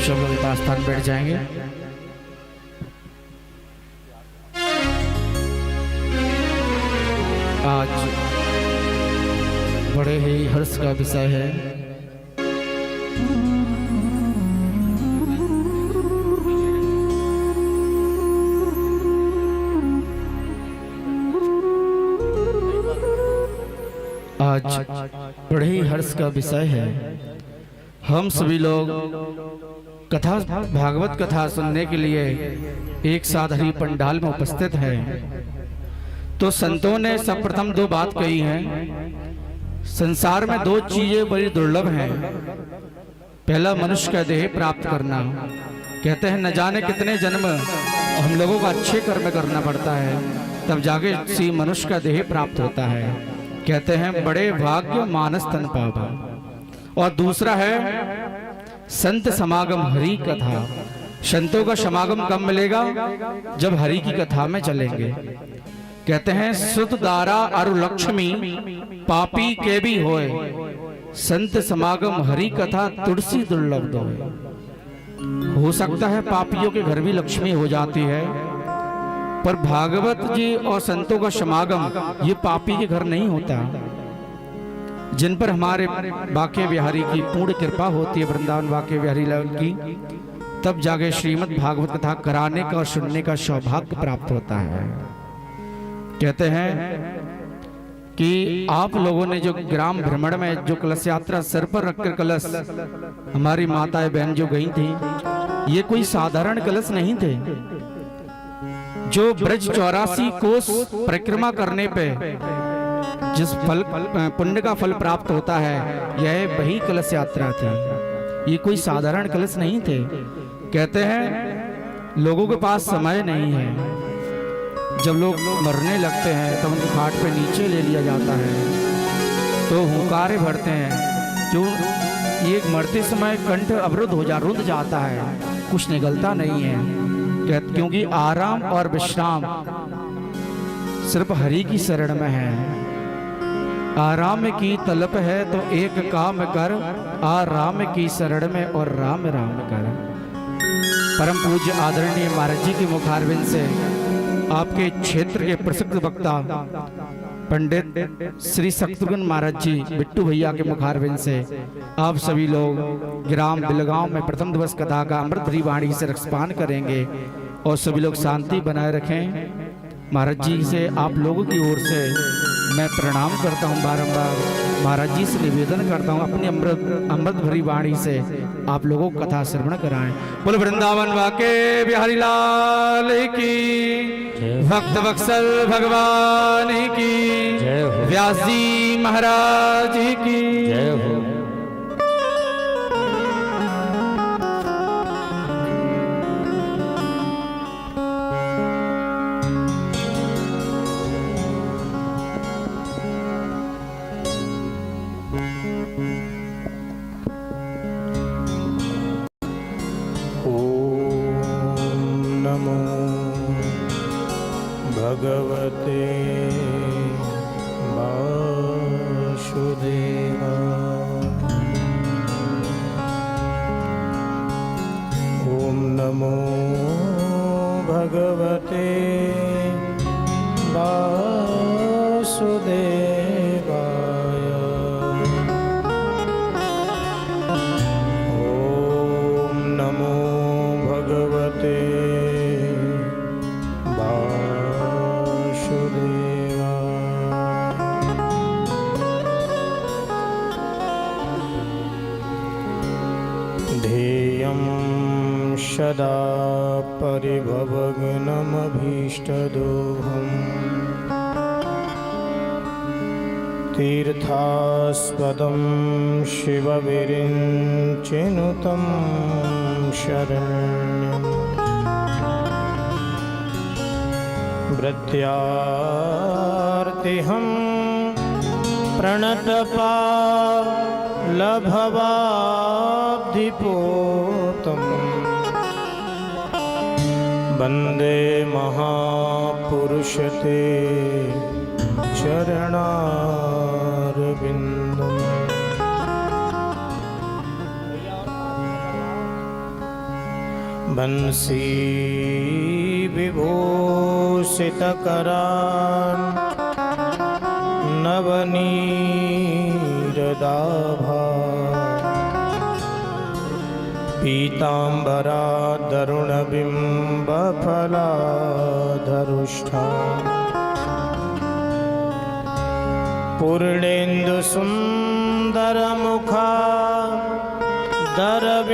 सब लोग यथास्थान बैठ जाएंगे। आज बड़े ही हर्ष का विषय है। आज बड़े ही हर्ष का विषय है। हम सभी लोग कथा भागवत कथा सुनने के लिए एक साथ हरि पंडाल में उपस्थित हैं। तो संतों ने सर्वप्रथम दो बात कही है। संसार में दो चीजें बड़ी दुर्लभ हैं। पहला मनुष्य का देह प्राप्त करना। कहते हैं न जाने कितने जन्म हम लोगों को अच्छे कर्म करना पड़ता है, तब जाके सी मनुष्य का देह प्राप्त होता है। कहते हैं बड़े भाग्य मानस तन पावा। और दूसरा है संत समागम हरि कथा। संतों का समागम कब मिलेगा? जब हरि की कथा में चलेंगे। कहते हैं सुत दारा अरु लक्ष्मी पापी के भी होए, संत समागम हरि कथा तुलसी दुर्लभ दोए। हो सकता है पापियों के घर भी लक्ष्मी हो जाती है, पर भागवत जी और संतों का समागम ये पापी के घर नहीं होता। जिन पर हमारे बाके बिहारी की पूर्ण कृपा होती है, वृंदावन बाके बिहारी लाल की, तब जाके श्रीमद् भागवत कथा कराने का और सुनने का सौभाग्य प्राप्त होता है। कहते हैं कि आप लोगों ने जो ग्राम भ्रमण में जो कलश यात्रा सिर पर रखकर कलश हमारी माताएं बहन जो गई थी, ये कोई साधारण कलश नहीं थे। जो ब्रज 84 कोस परिक्रमा करने पे जिस फल पुण्य का फल प्राप्त होता है, यह वही कलश यात्रा थी। ये कोई साधारण कलश नहीं थे। कहते हैं लोगों के पास समय नहीं है। जब लोग मरने लगते हैं तब उनको खाट पे नीचे ले लिया जाता है, तो हुंकारे भरते हैं। क्यों? ये मरते समय कंठ अवरुद्ध हो रुंध जाता है, कुछ निकलता नहीं है। क्योंकि आराम और विश्राम सिर्फ हरि की शरण में है। आराम की तलब है तो एक काम कर, आराम की शरण में और राम राम कर। परम पूज्य आदरणीय महाराज जी के मुखारविंद से आपके क्षेत्र के प्रसिद्ध वक्ता पंडित श्री शत्रुघ्न महाराज जी बिट्टू भैया के मुखारविंद से आप सभी लोग ग्राम बिलगांव में प्रथम दिवस कथा का अमृत हरि वाणी से रसपान करेंगे। और सभी लोग शांति बनाए रखें। महाराज जी से आप लोगों की ओर से मैं प्रणाम करता हूं बारंबार। महाराज जी से निवेदन करता हूं अपनी अमृत भरी वाणी से आप लोगों को कथा श्रवण कराएं। बोल वृंदावन बाके बिहारी लाल की, भक्त वत्सल भगवान की, व्यास जी महाराज की जय हो। भगवते वासुदेवाय। ओम नमो भगवते वासुदेवाय। ओम नमो भगवते सदा परिभवग्नमभीष्टदोहम्। तीर्थास्पदं शिवविरिञ्चिनुतं शरण्यम्। भृत्यार्तिहं प्रणतपालभवाब्धिपोतम्। वन्दे महापुरुषते चरणारविन्दम्। बंसी विभूषितकरान् नवनीरदाभा पीताम्बरादरुणबिम्बफलाधरुष्ठा पूर्णेन्दुसुन्दरमुखा दरविन्द्रनेत्रा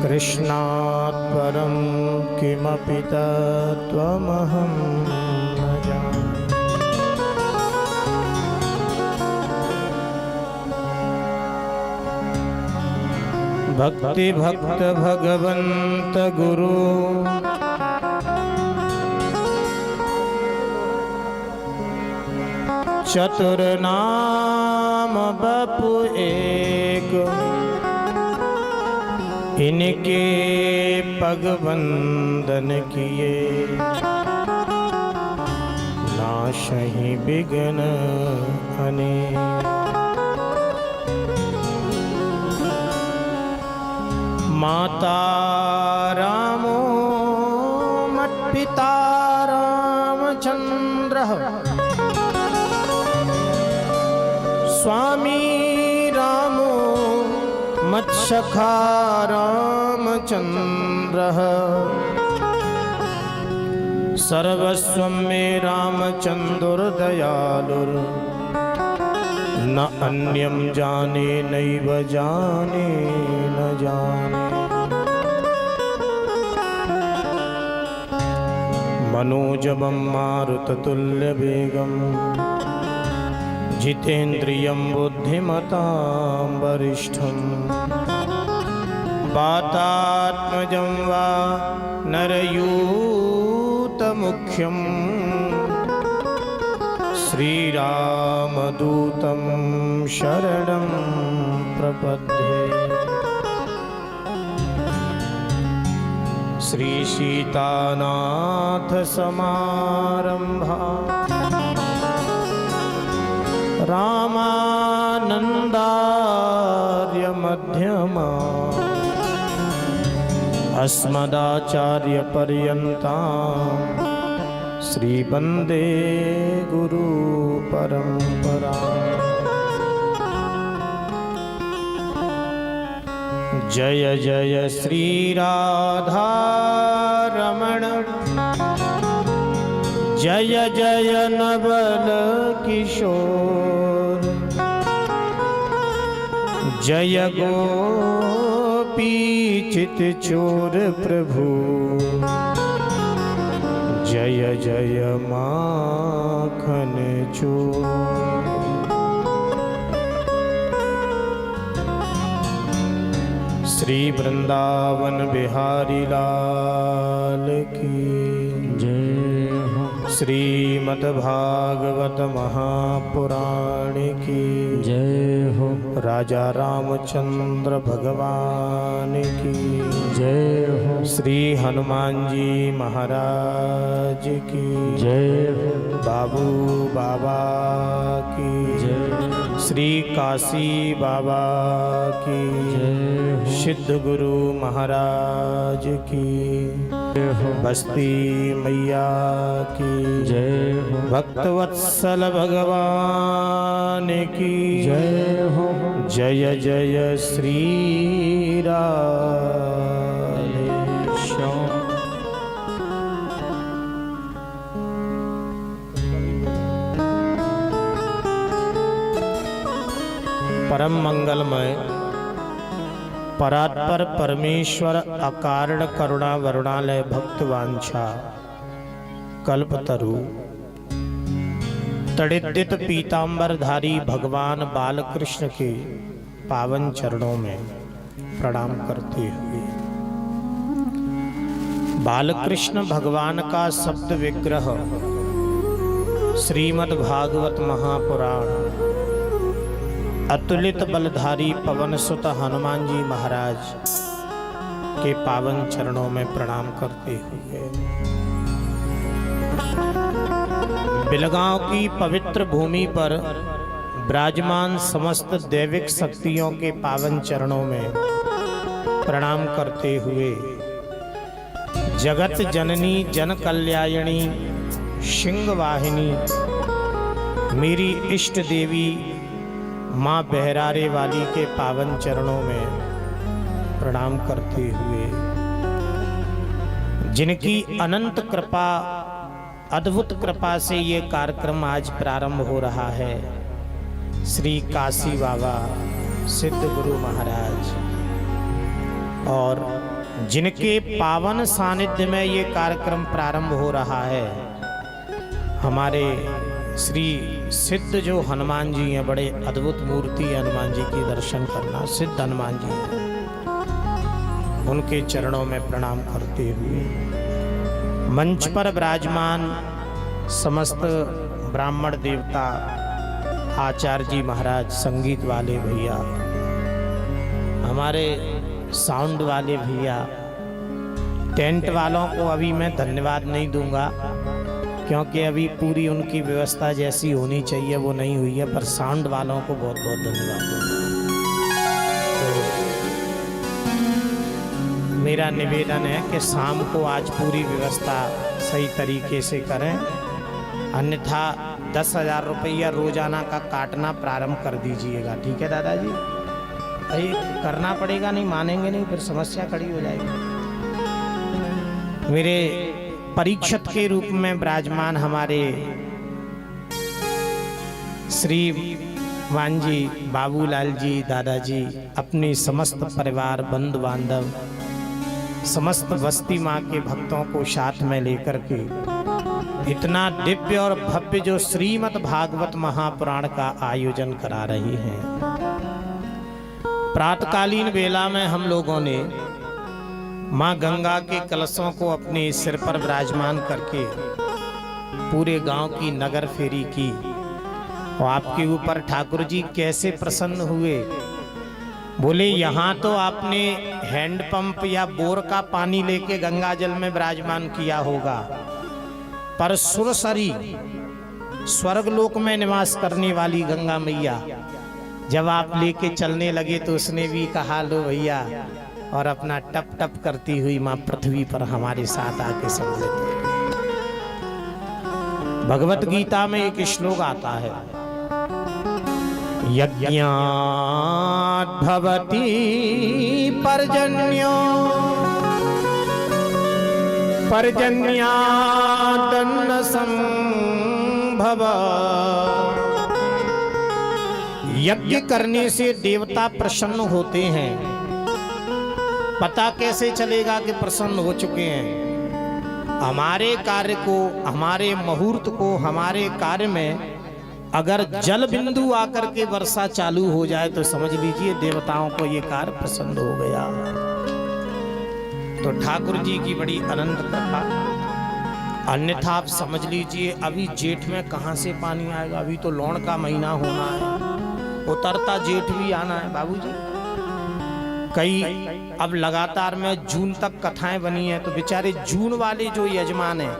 कृष्णात् परं किमपि तत्त्वमहं न जाने। भक्ति भक्त भगवंत गुरु चतुर नाम बपु एक, इनके पग बंदन किए नाशहि बिघ्न अनेक। माता रामो मत्पिता रामचंद्रः, स्वामी रामो मत्सखा रामचंद्रः, सर्वस्वं मे रामचंद्रदयालुर्, न अन्यं जाने नैव जाने न जाने। मनोजवं मारुततुल्यवेगं, जितेन्द्रियं बुद्धिमतां वरिष्ठं, वातात्मजं वा नरयूतमुख्यं, श्रीरामदूतं शरणं प्रपद्ये। श्री सीतानाथ समारंभा, रामानंदार्य मध्यमा, अस्मदाचार्य पर्यन्तां श्री वंदे गुरु परंपरा। जय जय श्री राधा रमण, जय जय नवल किशोर, जय गोपी चित चोर प्रभु, जय जय माखन चोर। श्री वृंदावन बिहारी लाल की जय हो। श्रीमद्भागवत महापुराण की जय हो। राजा रामचंद्र भगवान की जय हो। श्री हनुमान जी महाराज की जय हो। बाबू बाबा की जय। श्री काशी बाबा की जय। सिद्ध गुरु महाराज की जय हो। बस्ती मैया की जय हो। भक्तवत्सल भगवान की जय हो। जय जय श्री राधेश्याम। परम मंगलमय परात्पर परमेश्वर अकारण करुणा वरुणालय भक्तवांछा कल्पतरु तड़ित पीतांबरधारी भगवान बालकृष्ण के पावन चरणों में प्रणाम करते हुए बालकृष्ण भगवान का शब्द विग्रह श्रीमद् भागवत महापुराण अतुलित बलधारी पवन सुत हनुमान जी महाराज के पावन चरणों में प्रणाम करते हुए बिलगांव की पवित्र भूमि पर विराजमान समस्त दैविक शक्तियों के पावन चरणों में प्रणाम करते हुए जगत जननी जन कल्यायणी सिंह वाहिनी मेरी इष्ट देवी माँ बहरारे वाली के पावन चरणों में प्रणाम करते हुए जिनकी अनंत कृपा अद्भुत कृपा से ये कार्यक्रम आज प्रारंभ हो रहा है, श्री काशी बाबा सिद्ध गुरु महाराज, और जिनके पावन सानिध्य में ये कार्यक्रम प्रारंभ हो रहा है, हमारे श्री सिद्ध जो हनुमान जी हैं, बड़े अद्भुत मूर्ति हनुमान जी की दर्शन करना, सिद्ध हनुमान जी हैं, उनके चरणों में प्रणाम करते हुए मंच पर विराजमान समस्त ब्राह्मण देवता, आचार्य जी महाराज, संगीत वाले भैया, हमारे साउंड वाले भैया, टेंट वालों को अभी मैं धन्यवाद नहीं दूंगा क्योंकि अभी पूरी उनकी व्यवस्था जैसी होनी चाहिए वो नहीं हुई है, पर साउंड वालों को बहुत बहुत धन्यवाद दूंगा। तो मेरा निवेदन है कि शाम को आज पूरी व्यवस्था सही तरीके से करें, अन्यथा 10,000 रुपया रोजाना का काटना प्रारंभ कर दीजिएगा। ठीक है दादाजी? अरे करना पड़ेगा, नहीं मानेंगे नहीं, फिर समस्या खड़ी हो जाएगी। मेरे परीक्षक के रूप में विराजमान हमारे श्री वांजी बाबूलाल जी, दादाजी, अपनी समस्त परिवार, बंधु बांधव, समस्त बस्ती माँ के भक्तों को साथ में लेकर के इतना दिव्य और भव्य जो श्रीमद् भागवत महापुराण का आयोजन करा रही हैं। प्रातकालीन वेला में हम लोगों ने माँ गंगा के कलशों को अपने सिर पर विराजमान करके पूरे गांव की नगर फेरी की, और आपके ऊपर ठाकुर जी कैसे प्रसन्न हुए। बोले यहाँ तो आपने हैंडपंप या बोर का पानी लेके गंगा जल में विराजमान किया होगा, पर सुरसरी स्वर्गलोक में निवास करने वाली गंगा मैया जब आप लेके चलने लगे तो उसने भी कहा लो भैया, और अपना टप टप करती हुई माँ पृथ्वी पर हमारे साथ आके सम्मिलित। भगवत गीता में एक श्लोक आता है, यज्ञात् भवति पर्जन्यो पर्जन्यादन्न संभव। यज्ञ करने से देवता प्रसन्न होते हैं। पता कैसे चलेगा कि प्रसन्न हो चुके हैं? हमारे कार्य को, हमारे मुहूर्त को, हमारे कार्य में अगर जल बिंदु आकर के वर्षा चालू हो जाए तो समझ लीजिए देवताओं को ये कार्य पसंद हो गया। तो ठाकुर जी की बड़ी अनंत कृपा। अन्यथा आप समझ लीजिए अभी जेठ में कहां से पानी आएगा? अभी तो लौण का महीना होना है, उतरता जेठ भी आना है बाबूजी। कई अब लगातार में जून तक कथाएं बनी हैं, तो बेचारे जून वाले जो यजमान हैं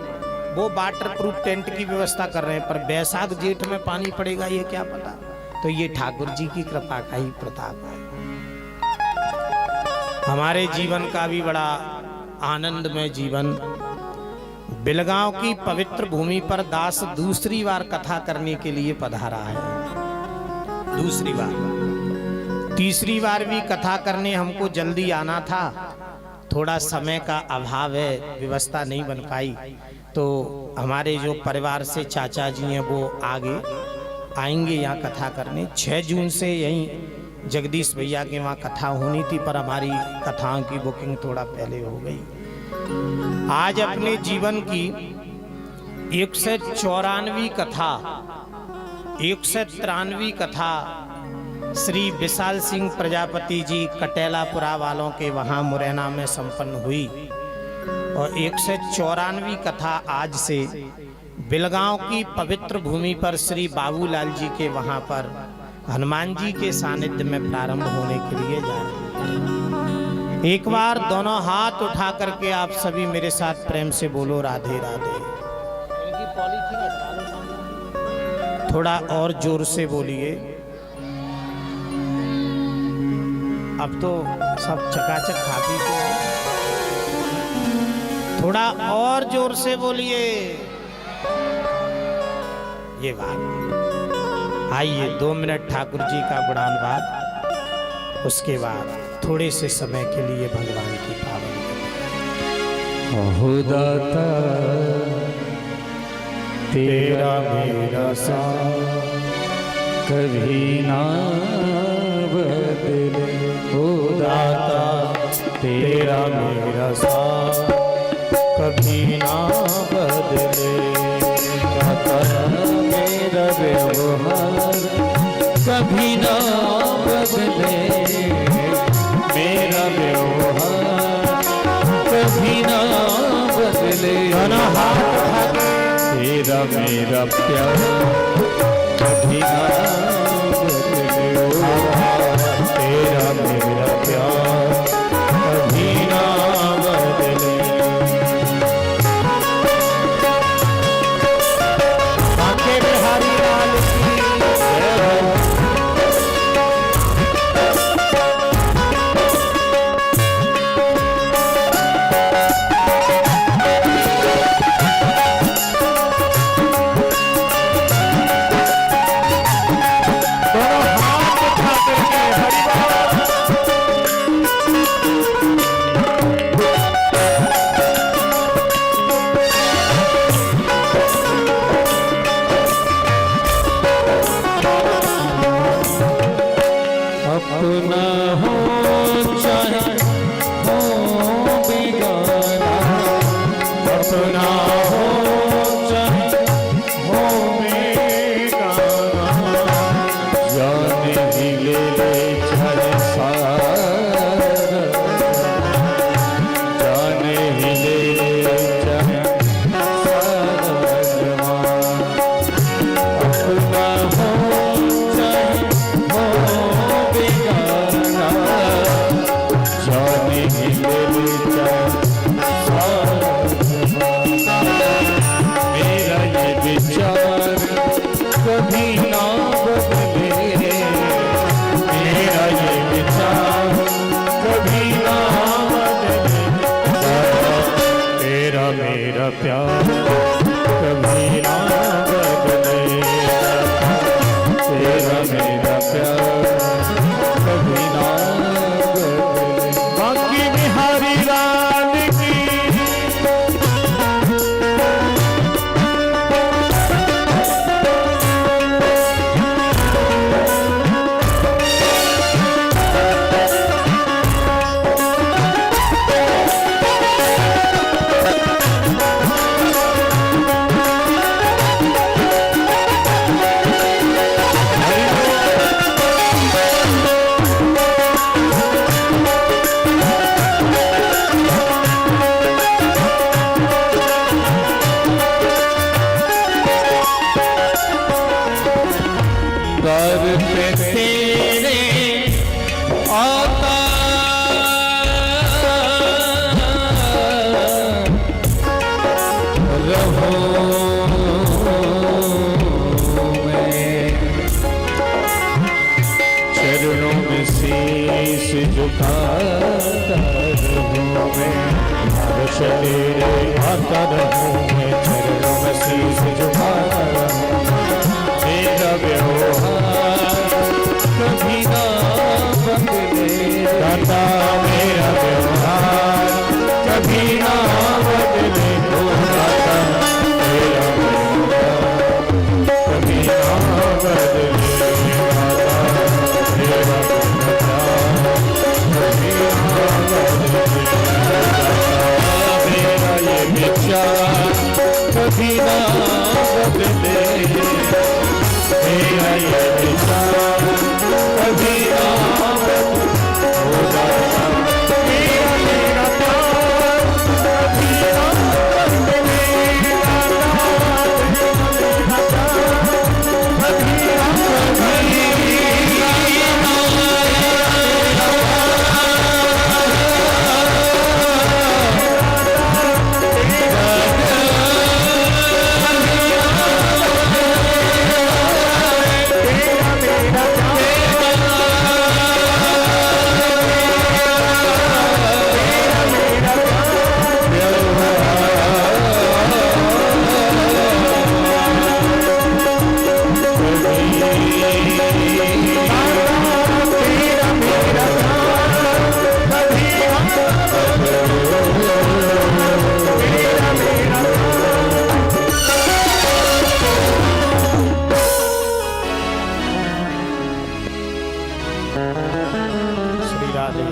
वो वाटर प्रूफ टेंट की व्यवस्था कर रहे हैं, पर बैसाख जेठ में पानी पड़ेगा ये क्या पता। तो ये ठाकुर जी की कृपा का ही प्रताप है। हमारे जीवन का भी बड़ा आनंदमय जीवन। बिलगांव की पवित्र भूमि पर दास दूसरी बार कथा करने के लिए पधारा है। दूसरी बार, तीसरी बार भी कथा करने हमको जल्दी आना था, थोड़ा समय का अभाव है, व्यवस्था नहीं बन पाई। तो हमारे जो परिवार से चाचा जी हैं वो आगे आएंगे यहाँ कथा करने। 6 जून से यहीं जगदीश भैया के वहाँ कथा होनी थी, पर हमारी कथाओं की बुकिंग थोड़ा पहले हो गई। आज अपने जीवन की 194वीं कथा, 193वीं कथा श्री विशाल सिंह प्रजापति जी कटेलापुरा वालों के वहाँ मुरैना में संपन्न हुई, और 194वीं कथा आज से बिलगांव की पवित्र भूमि पर श्री बाबूलाल जी के वहाँ पर हनुमान जी के सानिध्य में प्रारंभ होने के लिए जा रही है। एक बार दोनों हाथ उठा करके आप सभी मेरे साथ प्रेम से बोलो राधे राधे। थोड़ा और जोर से बोलिए। अब तो सब चकाचक खा पी के आए। थोड़ा और जोर से बोलिए ये बात। आइए 2 मिनट ठाकुर जी का गुणानुवाद, उसके बाद थोड़े से समय के लिए भगवान की पावन अहो दाता तेरा मेरा साथ कभी ना बदले। ओ दाता तेरा मेरा साथ कभी ना बदले। दाता मेरा व्यवहार कभी ना बदले। मेरा व्यवहार कभी ना बदले। तेरा मेरा प्यार कभी ना बदले। तेरा मेरा प्यार कभी ना बदले। बांके बिहारी लाल की अपना हो चाहे हो बेगाना। अपना हो चाहे हो बेगाना। जाने ही ले ले चाहे सारा। जाने ही ले ले चाहे सारा जवान। अपना हो चाहे हो बेगाना। जाने ही ले ले चाहे सारा जवान। मेरा ये विचार कभी ना बदले। मेरा ये विचार कभी ना बदले। तेरा मेरा प्यार कभी ना बदले। तेरा मेरा प्यार कभी ना बदले। बांके बिहारी लाल की दर पे तेरे आता रहो मैं। चरणों में शीश झुकाता रहूं मैं। चले आता रहूं मैं। चरणों में शीश झुकाता रहूं। मेरा व्यवहार कभी ना बदले। दाता मेरा व्यवहार कभी ना बदले। ओ दाता मेरा व्यवहार कभी ना बदले। दाता मेरा व्यवहार कभी ना बदले। दाता मेरा ये विचार कभी ना बदले। मेरा ये विचार कभी ना बदले। श्री राधे।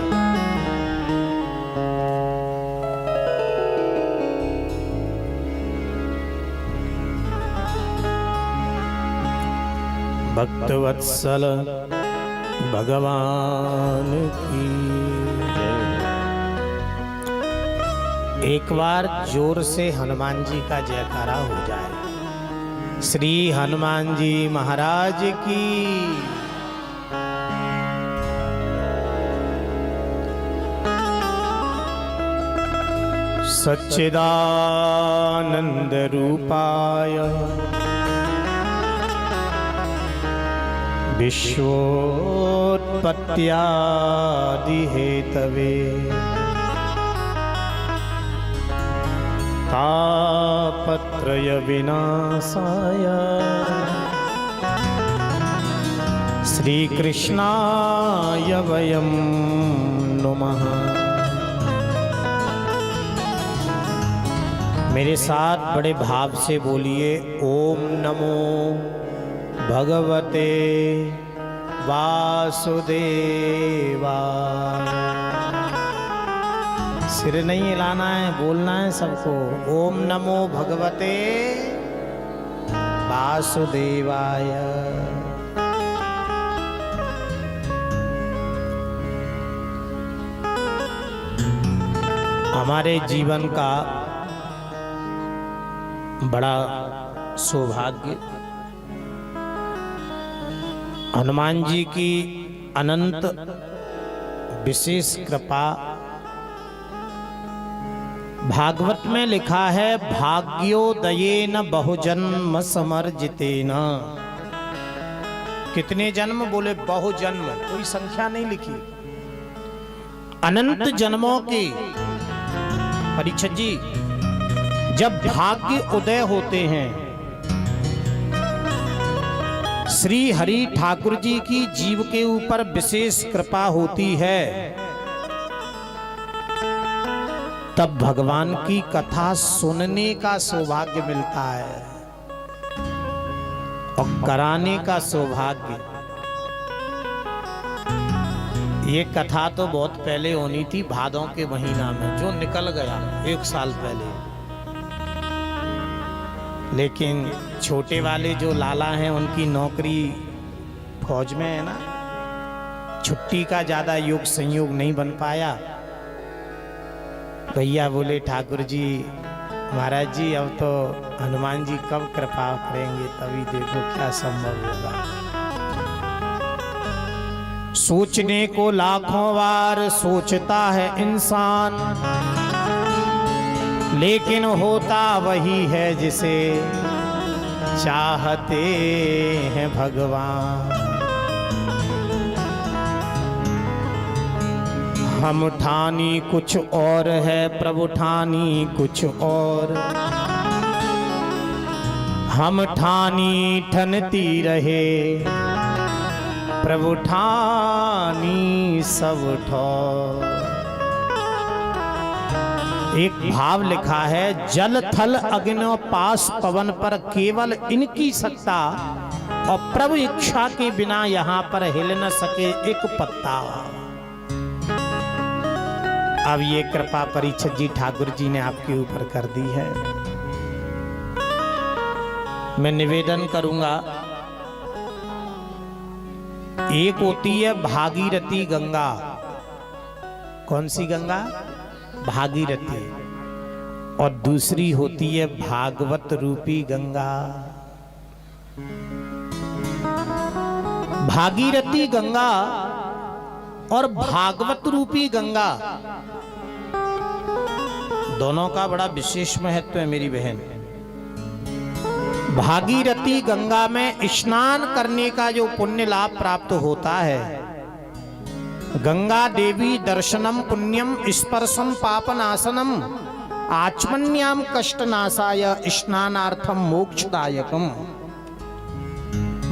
भक्तवत्सल भगवान की एक बार जोर से हनुमान जी का जयकारा हो जाए। श्री हनुमान जी महाराज की। सच्चिदानंद रूपाय विश्वोत्पत्त्यादि हेतवे तापत्रय विनाशाय श्री कृष्णाय वयं नुमः। मेरे साथ बड़े भाव से बोलिए, ओम नमो भगवते वासुदेवाय। सिर नहीं हिलाना है, बोलना है सबको, ओम नमो भगवते वासुदेवाय। हमारे जीवन का बड़ा सौभाग्य हनुमान जी की अनंत विशेष कृपा। भागवत में लिखा है, भाग्योदयेन बहुजन्म समर्जितेन। कितने जन्म? बोले बहुजन्म, कोई संख्या नहीं लिखी। अनंत जन्मों के परीक्षित जी जब भाग्य उदय होते हैं, श्री हरि ठाकुर जी की जीव के ऊपर विशेष कृपा होती है, तब भगवान की कथा सुनने का सौभाग्य मिलता है और कराने का सौभाग्य। ये कथा तो बहुत पहले होनी थी, भादों के महीना में, जो निकल गया 1 साल पहले। लेकिन छोटे वाले जो लाला हैं, उनकी नौकरी फौज में है ना, छुट्टी का ज्यादा योग संयोग नहीं बन पाया। भैया बोले, ठाकुर जी महाराज जी अब तो हनुमान जी कब कृपा करेंगे, तभी देखो क्या संभव होगा। सोचने को लाखों बार सोचता है इंसान, लेकिन होता वही है जिसे चाहते हैं भगवान। हम ठानी कुछ और है, प्रभु ठानी कुछ और। हम ठानी ठनती रहे, प्रभु ठानी सब ठौर। एक भाव लिखा है, जल थल अग्नि पास पवन पर केवल इनकी सत्ता, और प्रभु इच्छा के बिना यहाँ पर हिल न सके एक पत्ता। अब ये कृपा परीक्षित जी ठाकुर जी ने आपके ऊपर कर दी है। मैं निवेदन करूंगा, एक होती है भागीरथी गंगा। कौन सी गंगा? भागीरथी। और दूसरी होती है भागवत रूपी गंगा। भागीरथी गंगा और भागवत रूपी गंगा, दोनों का बड़ा विशेष महत्व है मेरी बहन। भागीरथी गंगा में स्नान करने का जो पुण्य लाभ प्राप्त होता है, गंगा देवी दर्शनम पुण्यम स्पर्शम पापनाशनम आचमन्याम कष्टनाशाय स्नानार्थम मोक्षदायकम।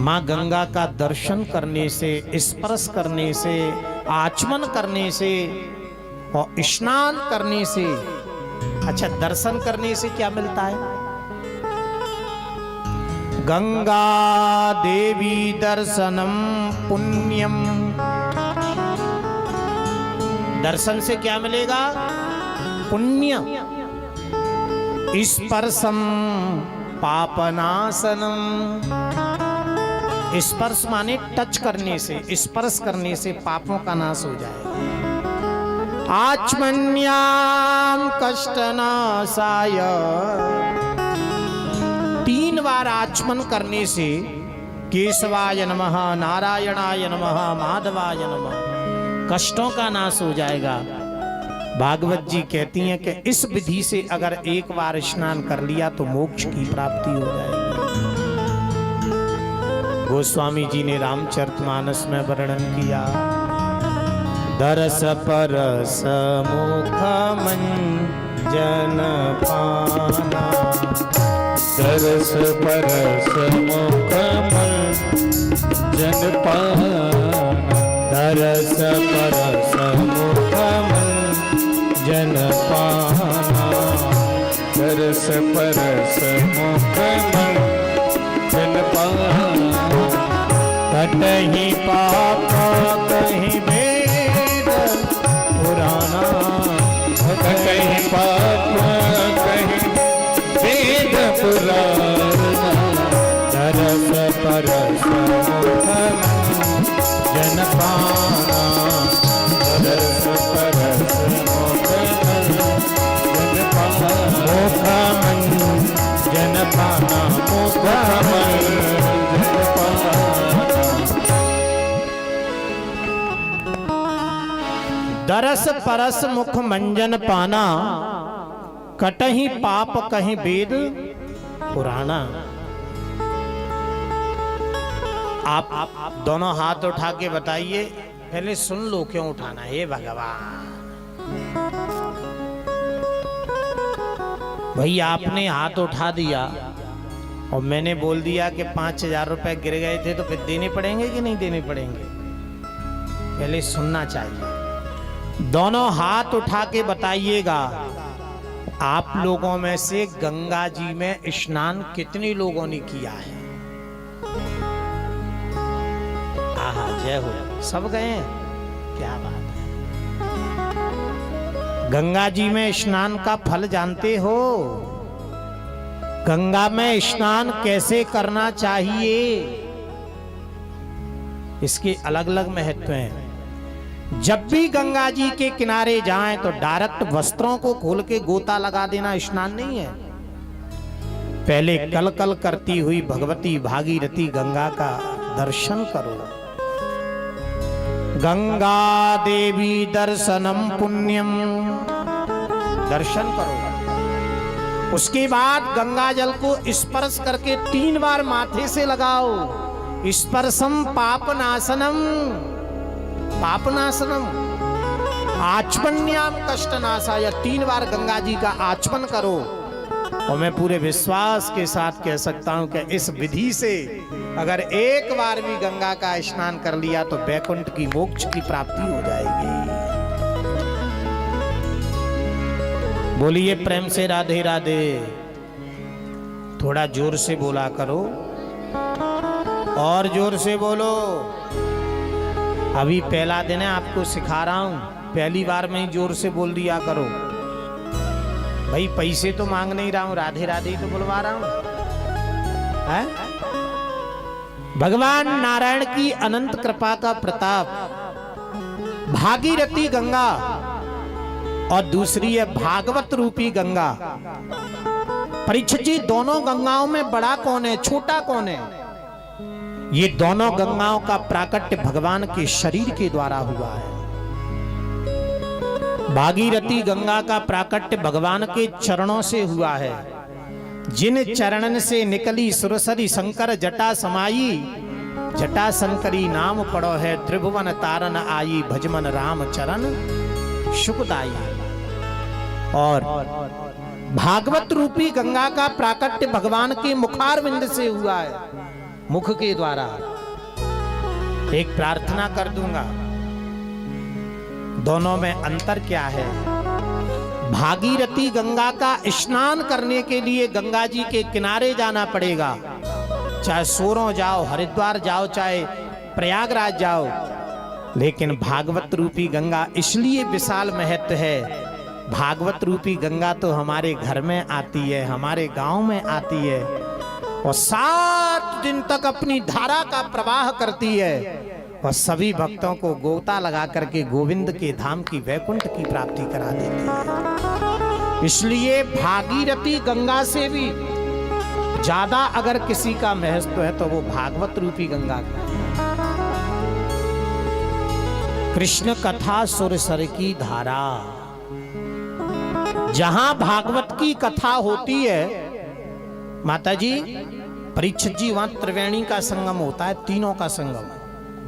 माँ गंगा का दर्शन करने से, स्पर्श करने से, आचमन करने से और स्नान करने से, अच्छा दर्शन करने से क्या मिलता है? गंगा देवी दर्शनम पुण्यम दर्शन से क्या मिलेगा? पुण्य। स्पर्शम पापनाशनम। स्पर्श माने टच करने से, स्पर्श करने से पापों का नाश हो जाएगा। आचमन्याम कष्टनाशाय। 3 बार आचमन करने से केशवाय नमः, नारायणाय नमः, माधवाय नमः, कष्टों का नाश हो जाएगा। भागवत जी कहती हैं कि इस विधि से अगर एक बार स्नान कर लिया तो मोक्ष की प्राप्ति हो जाएगी। गोस्वामी जी ने रामचरितमानस में वर्णन किया, दरस परस मुख मंजन पाना। दरस परस मुख मंजन पाना। दरस परस मुख मंजन पाना। दरस परस मुख मंजन पाना। कटहि पाप कहीं वेद पुराना। कहीं पाप कहीं वेद पुराना। दरस परस मुख मंजन पाना। दरस परस मुख मंजन पाना। मुख मंजन पाना। मुख मंजन पाना। दरस परस मुख मंजन पाना। कटहि पाप कहीं वेद पुराना। आप दोनों हाथ उठा के बताइए, पहले सुन लो क्यों उठाना है। हे भगवान, भाई आपने हाथ उठा दिया और मैंने बोल दिया कि 5,000 रुपए गिर गए थे, तो फिर देने पड़ेंगे कि नहीं देने पड़ेंगे? पहले सुनना चाहिए। दोनों हाथ उठा के बताइएगा, आप लोगों में से गंगा जी में स्नान कितने लोगों ने किया है? आहा, जय हो। सब गए हैं? क्या बात है। गंगा जी में स्नान का फल जानते हो? गंगा में स्नान कैसे करना चाहिए, इसके अलग अलग महत्व हैं। जब भी गंगा जी के किनारे जाएं तो डायरेक्ट वस्त्रों को खोल के गोता लगा देना स्नान नहीं है। पहले कल कल करती हुई भगवती भागीरथी गंगा का दर्शन करो। गंगा देवी दर्शनम पुण्यम। दर्शन करो। उसके बाद गंगा जल को स्पर्श करके 3 बार माथे से लगाओ। स्पर्शम पापनाशनम। पापनाशनम। आचमन्याम कष्टनाशाय। 3 बार गंगा जी का आचमन करो। और मैं पूरे विश्वास के साथ कह सकता हूं कि इस विधि से अगर एक बार भी गंगा का स्नान कर लिया तो वैकुंठ की मोक्ष की प्राप्ति हो जाएगी। बोलिए प्रेम से राधे राधे। थोड़ा जोर से बोला करो, और जोर से बोलो। अभी पहला दिन है, आपको सिखा रहा हूं, पहली बार में ही जोर से बोल दिया करो। भाई पैसे तो मांग नहीं रहा हूं, राधे राधे तो बुलवा रहा हूं। है? भगवान नारायण की अनंत कृपा का प्रताप, भागीरथी गंगा और दूसरी है भागवत रूपी गंगा। परीक्षित जी, दोनों गंगाओं में बड़ा कौन है, छोटा कौन है? ये दोनों गंगाओं का प्राकट्य भगवान के शरीर के द्वारा हुआ है। भागीरथी गंगा का प्राकट्य भगवान के चरणों से हुआ है। जिन चरणन से निकली सुरसरी शंकर जटा समाई। जटा शंकरी नाम पड़ो है, त्रिभुवन तारन आई। भजमन राम चरण सुखदाई। और भागवत रूपी गंगा का प्राकट्य भगवान के मुखारविंद से हुआ है, मुख के द्वारा। एक प्रार्थना कर दूंगा, दोनों में अंतर क्या है? भागीरथी गंगा का स्नान करने के लिए गंगा जी के किनारे जाना पड़ेगा। चाहे सोरों जाओ, हरिद्वार जाओ, चाहे प्रयागराज जाओ, लेकिन भागवत रूपी गंगा इसलिए विशाल महत्व है। भागवत रूपी गंगा तो हमारे घर में आती है, हमारे गांव में आती है और 7 दिन तक अपनी धारा का प्रवाह करती है और सभी भक्तों को गोता लगा करके गोविंद के धाम की वैकुंठ की प्राप्ति करा देती है। इसलिए भागीरथी गंगा से भी ज्यादा अगर किसी का महत्व है तो वो भागवत रूपी गंगा का। कृष्ण कथा सुरसर की धारा, जहां भागवत की कथा होती है माता जी, परीक्षित जी वहां त्रिवेणी का संगम होता है, तीनों का संगम,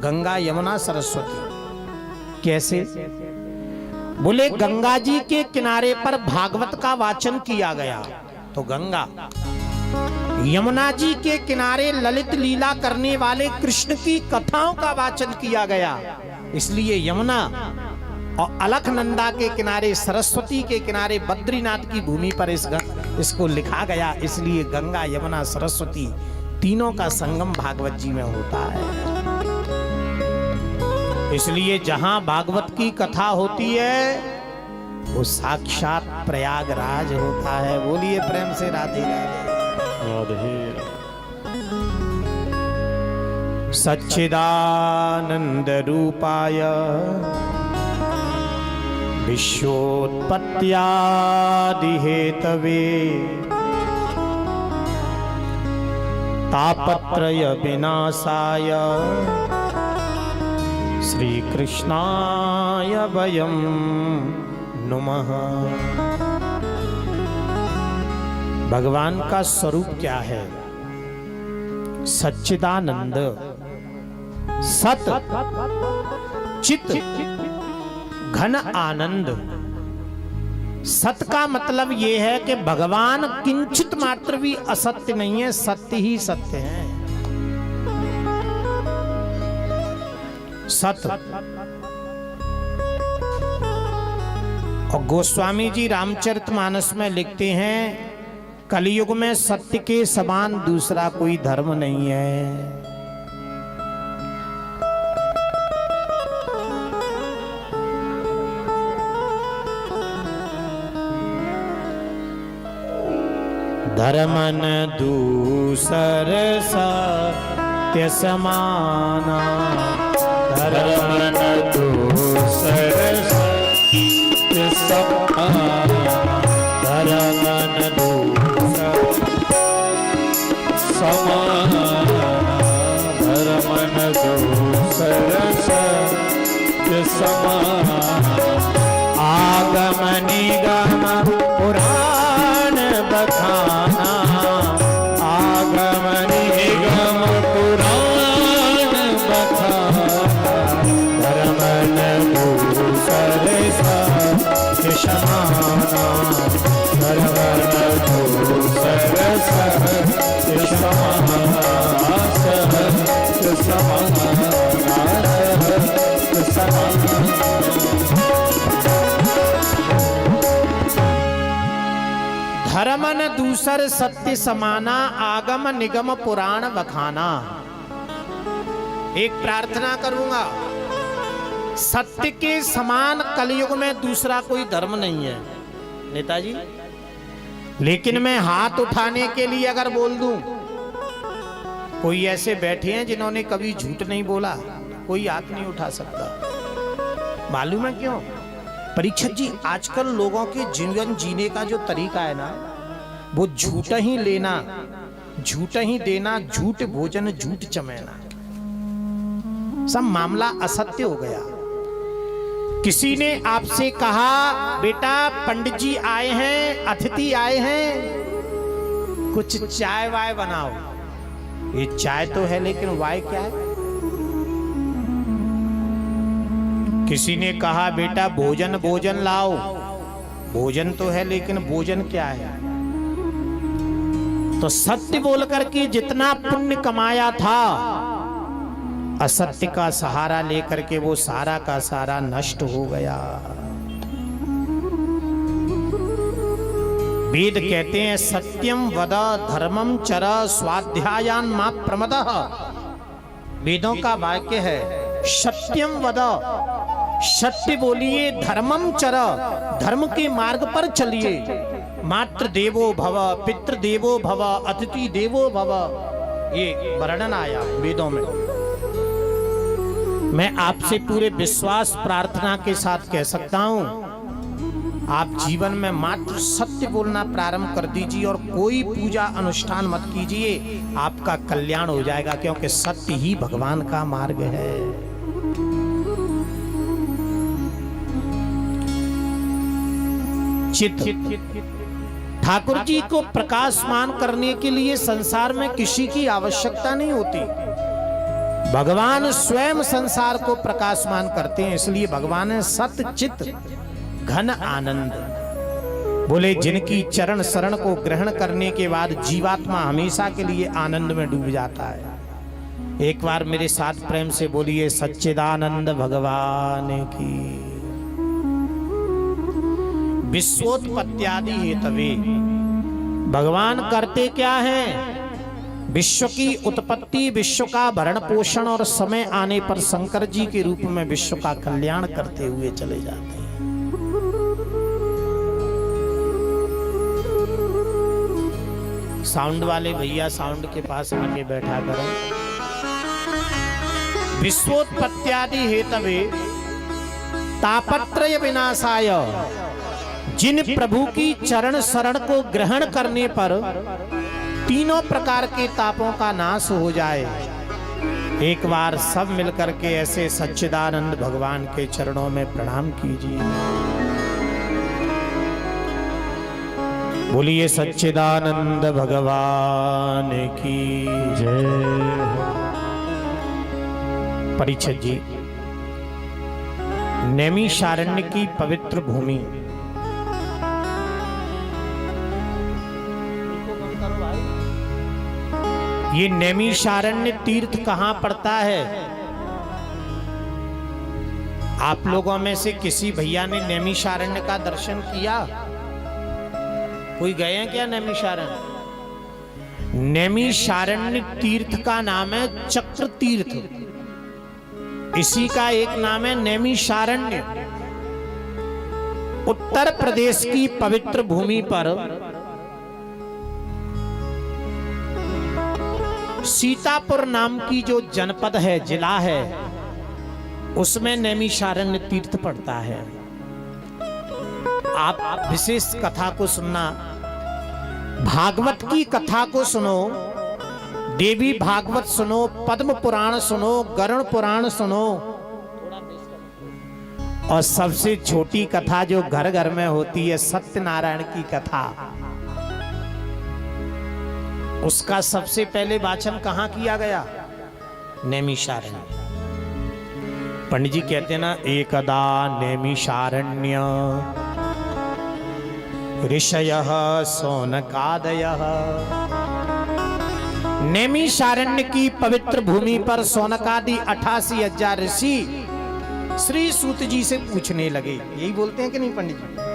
गंगा यमुना सरस्वती। कैसे? बोले गंगा जी के किनारे पर भागवत का वाचन किया गया तो गंगा, यमुना जी के किनारे ललित लीला करने वाले कृष्ण की कथाओं का वाचन किया गया, इसलिए यमुना, और अलकनंदा के किनारे, सरस्वती के किनारे, बद्रीनाथ की भूमि पर इसको लिखा गया, इसलिए गंगा यमुना सरस्वती तीनों का संगम भागवत जी में होता है। इसलिए जहां भागवत की कथा होती है वो साक्षात प्रयागराज होता है। बोलिए प्रेम से राधे राधे। सच्चिदानंद रूपाय विश्वोत्पत्त्यादि हेतवे तापत्रय विनाशाय श्री कृष्णाय वयं नुमः। भगवान का स्वरूप क्या है? सच्चिदानंद, सत चित घन आनंद। सत का मतलब यह है कि भगवान किंचित मात्र भी असत्य नहीं है, सत्य ही सत्य है। सत। और गोस्वामी जी रामचरितमानस में लिखते हैं, कलयुग में सत्य के समान दूसरा कोई धर्म नहीं है। धर्मन दूसर सत्य समाना, धर्मन दूसर सत्य समाना, धर्मन दूसर समाना, धर्मन दूसर सत्य समाना। आगम निगम पुराण बखाना, आगम निगम पुराण बखाना, धर्मन दूसर सत्य समाना, धर्मन दूसर सत्य समाना, सत्य समाना, सत्य समाना। धर्मन दूसर सत्य समाना, आगम निगम पुराण बखाना। एक प्रार्थना करूंगा, सत्य के समान कलयुग में दूसरा कोई धर्म नहीं है नेताजी। लेकिन मैं हाथ उठाने के लिए अगर बोल दूं, कोई ऐसे बैठे हैं जिन्होंने कभी झूठ नहीं बोला, कोई हाथ नहीं उठा सकता। मालूम है क्यों? परीक्षित जी, आजकल लोगों के जीवन जीने का जो तरीका है ना, वो झूठ ही लेना, झूठ ही देना, झूठ भोजन, झूठ चमेना, सब मामला असत्य हो गया। किसी ने आपसे कहा, बेटा पंडित जी आए हैं, अतिथि आए हैं, कुछ चाय वाय बनाओ। ये चाय तो है लेकिन वाय क्या है? किसी ने कहा, बेटा भोजन भोजन लाओ, भोजन तो है लेकिन भोजन क्या है? तो सत्य बोल करके जितना पुण्य कमाया था, असत्य का सहारा लेकर के वो सारा का सारा नष्ट हो गया। वेद कहते हैं, सत्यम वद धर्मम चर स्वाध्यायान मा प्रमदः। वेदों का वाक्य है, सत्यम वद, सत्य बोलिए, धर्मम चर, धर्म के मार्ग पर चलिए, मातृ देवो भव, पितृ देवो भव, अतिथि देवो भव, ये वर्णन आया वेदों में। मैं आपसे पूरे विश्वास प्रार्थना के साथ कह सकता हूं, आप जीवन में मात्र सत्य बोलना प्रारंभ कर दीजिए और कोई पूजा अनुष्ठान मत कीजिए, आपका कल्याण हो जाएगा, क्योंकि सत्य ही भगवान का मार्ग है। चित्त, ठाकुर जी को प्रकाशमान करने के लिए संसार में किसी की आवश्यकता नहीं होती, भगवान स्वयं संसार को प्रकाशमान करते हैं। इसलिए भगवान है सत्य चित्त घन आनंद। बोले जिनकी चरण शरण को ग्रहण करने के बाद जीवात्मा हमेशा के लिए आनंद में डूब जाता है। एक बार मेरे साथ प्रेम से बोलिए सच्चिदानंद भगवान की। विश्वोत्पत्त्यादि हेतवे, भगवान करते क्या हैं? विश्व की उत्पत्ति, विश्व का भरण पोषण और समय आने पर शंकर जी के रूप में विश्व का कल्याण करते हुए चले जाते हैं। साउंड वाले भैया साउंड के पास आके बैठा करो। विश्वोत्पत्त्यादि हेतवे तापत्रय विनाशाय, जिन प्रभु की चरण शरण को ग्रहण करने पर तीनों प्रकार के तापों का नाश हो जाए। एक बार सब मिलकर के ऐसे सच्चिदानंद भगवान के चरणों में प्रणाम कीजिए। बोलिए सच्चिदानंद भगवान की जय। परीक्षित जी, नैमिषारण्य की पवित्र भूमि, ये नैमिषारण्य तीर्थ कहां पड़ता है? आप लोगों में से किसी भैया ने नैमिषारण्य का दर्शन किया? कोई गए हैं क्या नैमिषारण्य? नैमिषारण्य तीर्थ का नाम है चक्र तीर्थ, इसी का एक नाम है नैमिषारण्य। उत्तर प्रदेश की पवित्र भूमि पर सीतापुर नाम की जो जनपद है, जिला है, उसमें नैमिषारण्य तीर्थ पड़ता है। आप विशेष कथा को सुनना, भागवत की कथा को सुनो, देवी भागवत सुनो, पद्म पुराण सुनो, गरुड़ पुराण सुनो, और सबसे छोटी कथा जो घर घर में होती है सत्यनारायण की कथा, उसका सबसे पहले वाचन कहां किया गया? नैमिषारण्य। पंडित जी कहते हैं ना, एकदा नैमिषारण्य ऋषयः सोनकादयः। नैमिषारण्य की पवित्र भूमि पर सोनकादि 88,000 ऋषि श्री सूत जी से पूछने लगे। यही बोलते हैं कि नहीं पंडित जी?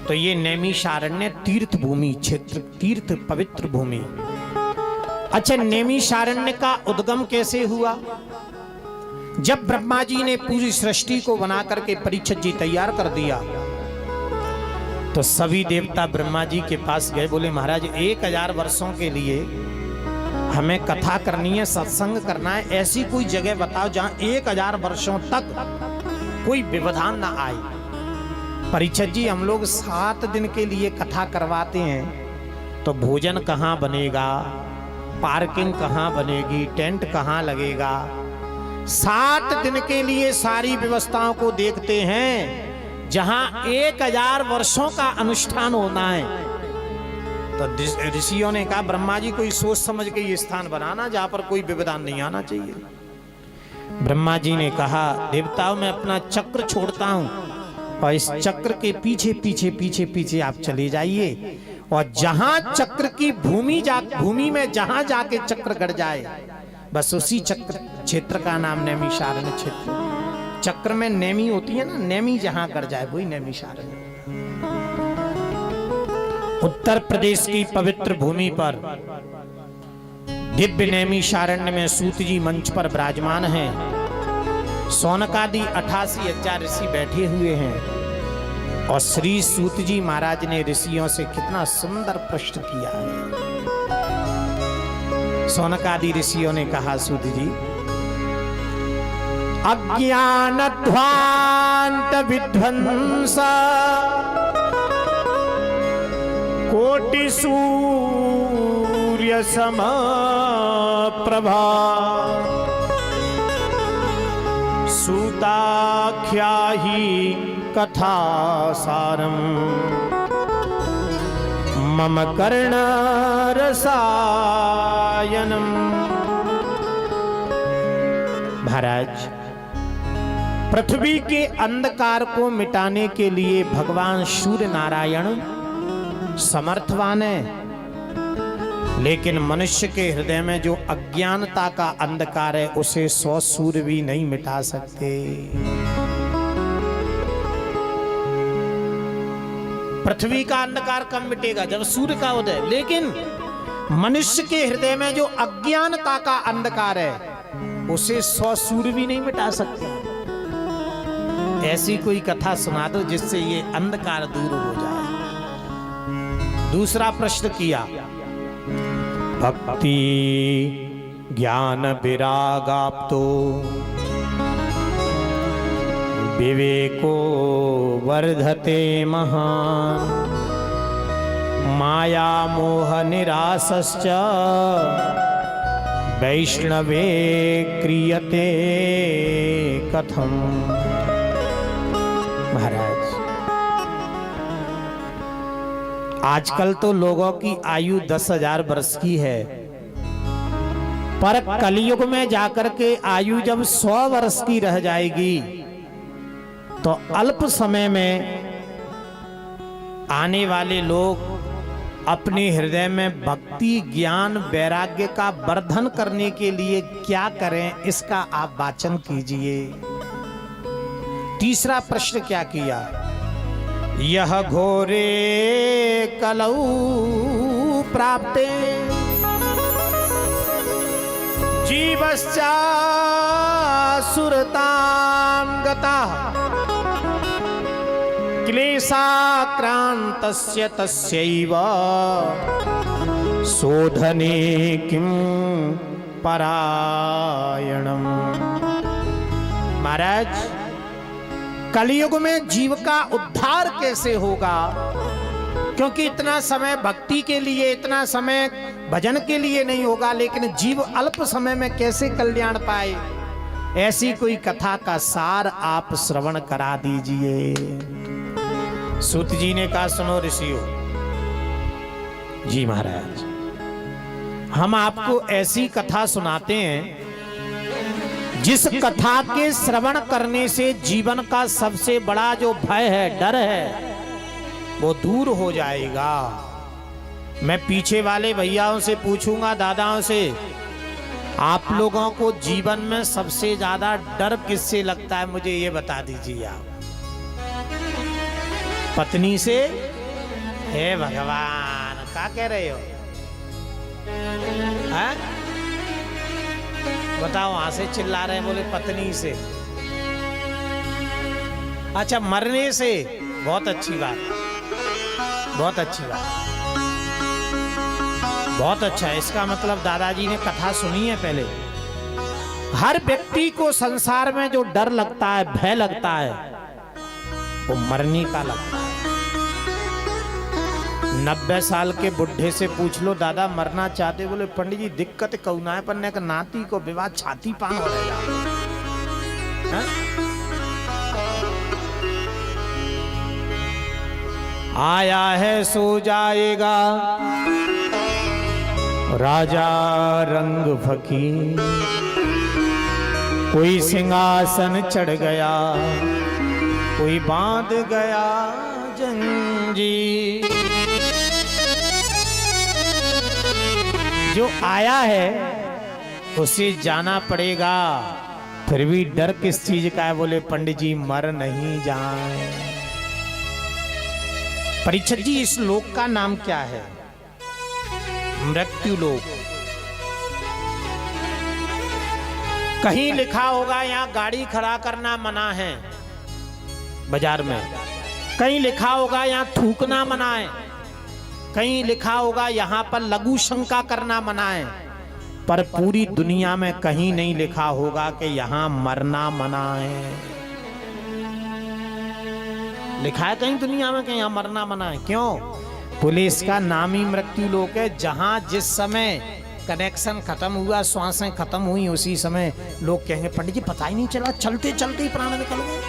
तो ये नैमिषारण्य तीर्थ भूमि क्षेत्र, तीर्थ पवित्र भूमि। अच्छा, नैमिषारण्य का उद्गम कैसे हुआ? जब ब्रह्मा जी ने पूरी सृष्टि को बना करके परीक्षित जी तैयार कर दिया, तो सभी देवता ब्रह्मा जी के पास गए, बोले महाराज 1000 वर्षों के लिए हमें कथा करनी है, सत्संग करना है, ऐसी कोई जगह बताओ जहां 1000 वर्षों तक कोई व्यवधान ना आए। परीक्षित जी, हम लोग 7 दिन के लिए कथा करवाते हैं, तो भोजन कहाँ बनेगा, पार्किंग कहाँ बनेगी, टेंट कहाँ लगेगा? 7 दिन के लिए सारी व्यवस्थाओं को देखते हैं, जहां 1000 वर्षों का अनुष्ठान होना है। तो ऋषियों ने कहा ब्रह्मा जी कोई सोच समझ के ये स्थान बनाना जहां पर कोई व्यवधान नहीं आना चाहिए। ब्रह्मा जी ने कहा देवताओं, मैं अपना चक्र छोड़ता हूं और इस चक्र के पीछे पीछे पीछे पीछे आप चले जाइए, और जहां चक्र की भूमि में जहां जाके चक्र गड़ जाए, बस उसी चक्र क्षेत्र का नाम नैमिषारण्य क्षेत्र। चक्र में नेमी होती है ना, नेमी जहां कर जाए वही नैमिषारण्य। उत्तर प्रदेश की पवित्र भूमि पर दिव्य नैमिषारण्य में सूत जी मंच पर विराजमान हैं। सौनकादि 88,000 ऋषि बैठे हुए हैं और श्री सूत जी महाराज ने ऋषियों से कितना सुंदर प्रश्न किया है। सौनकादि ऋषियों ने कहा, सूत जी, अज्ञान ध्वांत विध्वंस कोटि सूर्य सम प्रभा सूताख्या ही कथा सारम मम कर्ण रसायनम। महाराज, पृथ्वी के अंधकार को मिटाने के लिए भगवान सूर्य नारायण समर्थवान है, लेकिन मनुष्य के हृदय में जो अज्ञानता का अंधकार है उसे 100 सूर्य भी नहीं मिटा सकते। पृथ्वी का अंधकार कब मिटेगा? जब सूर्य का उदय। लेकिन मनुष्य के हृदय में जो अज्ञानता का अंधकार है उसे 100 सूर्य भी नहीं मिटा सकते। ऐसी कोई कथा सुना दो जिससे ये अंधकार दूर हो जाए। दूसरा प्रश्न किया, भक्ति ज्ञान विरागाप्तो विवेको वर्धते महान माया मोह निरासश्च वैष्णवे क्रियते कथम। महाराज, आजकल तो लोगों की आयु 10,000 वर्ष की है, पर कलयुग में जाकर के आयु जब 100 वर्ष की रह जाएगी तो अल्प समय में आने वाले लोग अपने हृदय में भक्ति ज्ञान वैराग्य का वर्धन करने के लिए क्या करें, इसका आप वाचन कीजिए। तीसरा प्रश्न क्या किया, यह घोरे कलौ प्राप्ते जीवश्चा सुरतां गतः क्लेशाक्रांतस्य तस्यैव शोधने किं परायणम्। महाराज, कलयुग में जीव का उद्धार कैसे होगा? क्योंकि इतना समय भक्ति के लिए, इतना समय भजन के लिए नहीं होगा, लेकिन जीव अल्प समय में कैसे कल्याण पाए? ऐसी कोई कथा का सार आप श्रवण करा दीजिए। सूत जी ने कहा, सुनो ऋषियों जी महाराज, हम आपको ऐसी कथा सुनाते हैं जिस कथा के श्रवण करने से जीवन का सबसे बड़ा जो भय है, डर है, वो दूर हो जाएगा। मैं पीछे वाले भैयाओं से पूछूंगा, दादाओं से, आप लोगों को जीवन में सबसे ज्यादा डर किससे लगता है? मुझे ये बता दीजिए आप। पत्नी से? हे भगवान, क्या कह रहे हो? है? बताओ, वहां से चिल्ला रहे हैं, बोले पत्नी से। अच्छा, मरने से? बहुत अच्छी बात, बहुत अच्छी बात, बहुत अच्छा है। इसका मतलब दादाजी ने कथा सुनी है पहले। हर व्यक्ति को संसार में जो डर लगता है, भय लगता है, वो मरने का लगता है। 90 साल के बुढ़े से पूछ लो, दादा मरना चाहते? बोले पंडित जी दिक्कत कौन है, पन्ने का नाती को विवाह छाती पान हो रहेगा। आया है सो जाएगा राजा रंग फकीर, कोई सिंहासन चढ़ गया, कोई बांध गया जंजीर। जो आया है उसे जाना पड़ेगा, फिर भी डर किस चीज का है? बोले पंडित जी मर नहीं जाए। परीक्षित जी, इस लोक का नाम क्या है? मृत्यु लोक। कहीं लिखा होगा यहाँ गाड़ी खड़ा करना मना है बाजार में, कहीं लिखा होगा यहाँ थूकना मना है, कहीं लिखा होगा यहाँ पर लघु शंका करना मना है, पर पूरी दुनिया में कहीं नहीं लिखा होगा कि यहाँ मरना मना है। लिखा है कहीं दुनिया में कि यहाँ मरना मना है? क्यों? पुलिस का नाम ही मृत्यु लोक है। जहां जिस समय कनेक्शन खत्म हुआ, श्वासें खत्म हुई, उसी समय लोग कहेंगे पंडित जी पता ही नहीं चला, चलते चलते ही प्राण निकल गए।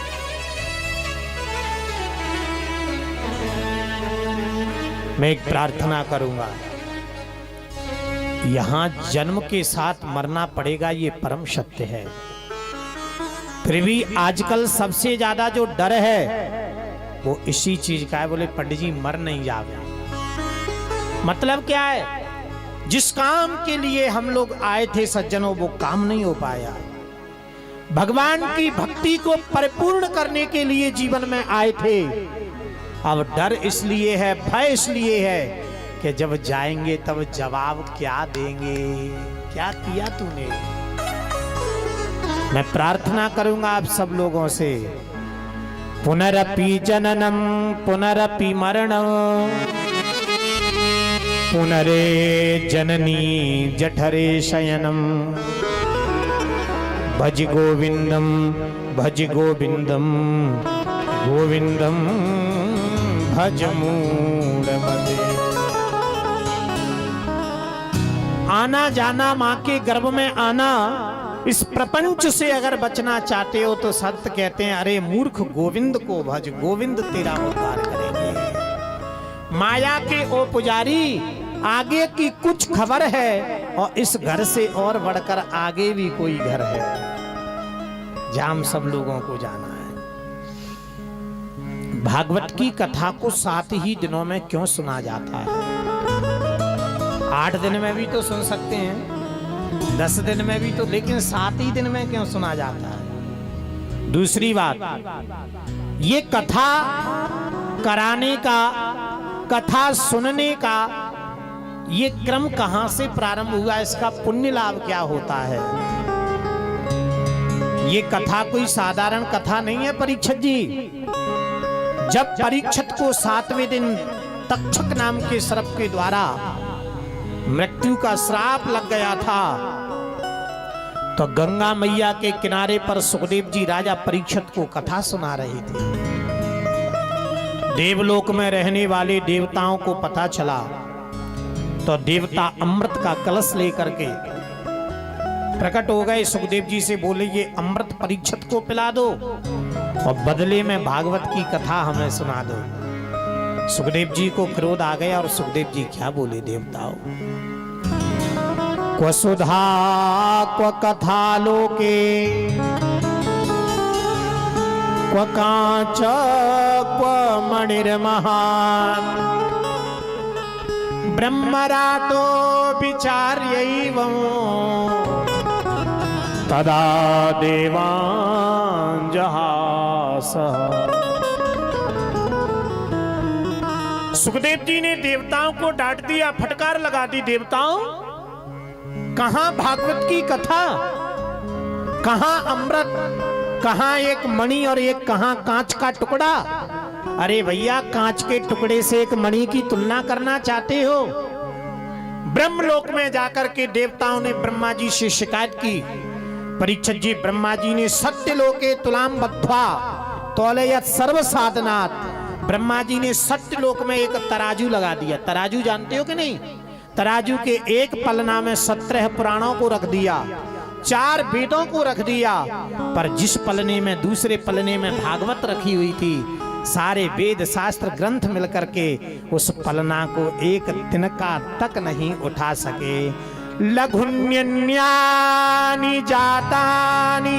मैं एक प्रार्थना करूंगा, यहां जन्म के साथ मरना पड़ेगा, ये परम सत्य है। फिर भी आजकल सबसे ज्यादा जो डर है वो इसी चीज का है। बोले पंडित जी मर नहीं जाओगे, मतलब क्या है? जिस काम के लिए हम लोग आए थे सज्जनों, वो काम नहीं हो पाया। भगवान की भक्ति को परिपूर्ण करने के लिए जीवन में आए थे। अब डर इसलिए है, भय इसलिए है कि जब जाएंगे तब जवाब क्या देंगे, क्या किया तूने। मैं प्रार्थना करूंगा आप सब लोगों से, पुनरपि जननम पुनरपि मरणम पुनरे जननी जठरे शयनम भज गोविंदम गोविंदम भज मूढ़मते। आना जाना, माँ के गर्भ में आना, इस प्रपंच से अगर बचना चाहते हो तो संत कहते हैं अरे मूर्ख गोविंद को भज, गोविंद तेरा उद्धार करेंगे। माया के ओ पुजारी, आगे की कुछ खबर है और इस घर से और बढ़कर आगे भी कोई घर है जहां हम सब लोगों को जाना है। भागवत की कथा को 7 ही दिनों में क्यों सुना जाता है? 8 दिन में भी तो सुन सकते हैं, 10 दिन में भी तो, लेकिन 7 ही दिन में क्यों सुना जाता है? दूसरी बात, ये कथा कराने का, कथा सुनने का ये क्रम कहां से प्रारंभ हुआ, इसका पुण्य लाभ क्या होता है? ये कथा कोई साधारण कथा नहीं है परीक्षित जी। जब परीक्षित को 7वें दिन तक्षक नाम के सर्प के द्वारा मृत्यु का श्राप लग गया था, तो गंगा मैया के किनारे पर सुखदेव जी राजा परीक्षित को कथा सुना रहे थे। देवलोक में रहने वाले देवताओं को पता चला, तो देवता अमृत का कलश लेकर के प्रकट हो गए। सुखदेव जी से बोले ये अमृत परीक्षित को पिला दो और बदले में भागवत की कथा हमें सुना दो। सुखदेव जी को क्रोध आ गया और सुखदेव जी क्या बोले देवताओं, क्व सुधा क्व कथा लोके क्व कांच क्व मणिर्महान् ब्रह्मरातो विचार्यैवं तदा देवान् जहास। सुखदेव जी ने देवताओं को डांट दिया, फटकार लगा दी। देवताओं, कहां भागवत की कथा, कहां अमृत, कहां एक मणि और एक कहां कांच का टुकड़ा। अरे भैया, कांच के टुकड़े से एक मणि की तुलना करना चाहते हो? ब्रह्मलोक में जाकर के देवताओं ने ब्रह्मा जी से शिकायत की, परीक्षित जी ब्रह्मा जी ने सत्यलोके तुलाम बद्ध्वा तौलयत सर्व साधनात्, ब्रह्मा जी ने सत्यलोक में एक तराजू लगा दिया। तराजू जानते हो कि नहीं? तराजू के एक पलना में 17 पुराणों को रख दिया, 4 वेदों को रख दिया, पर जिस पलने में, दूसरे पलने में भागवत रखी हुई थी, सारे वेद शास्त्र ग्रंथ मिलकर के उस पलना को एक तिनका तक नहीं उठा सके। लघुन्यन्यानि जातानि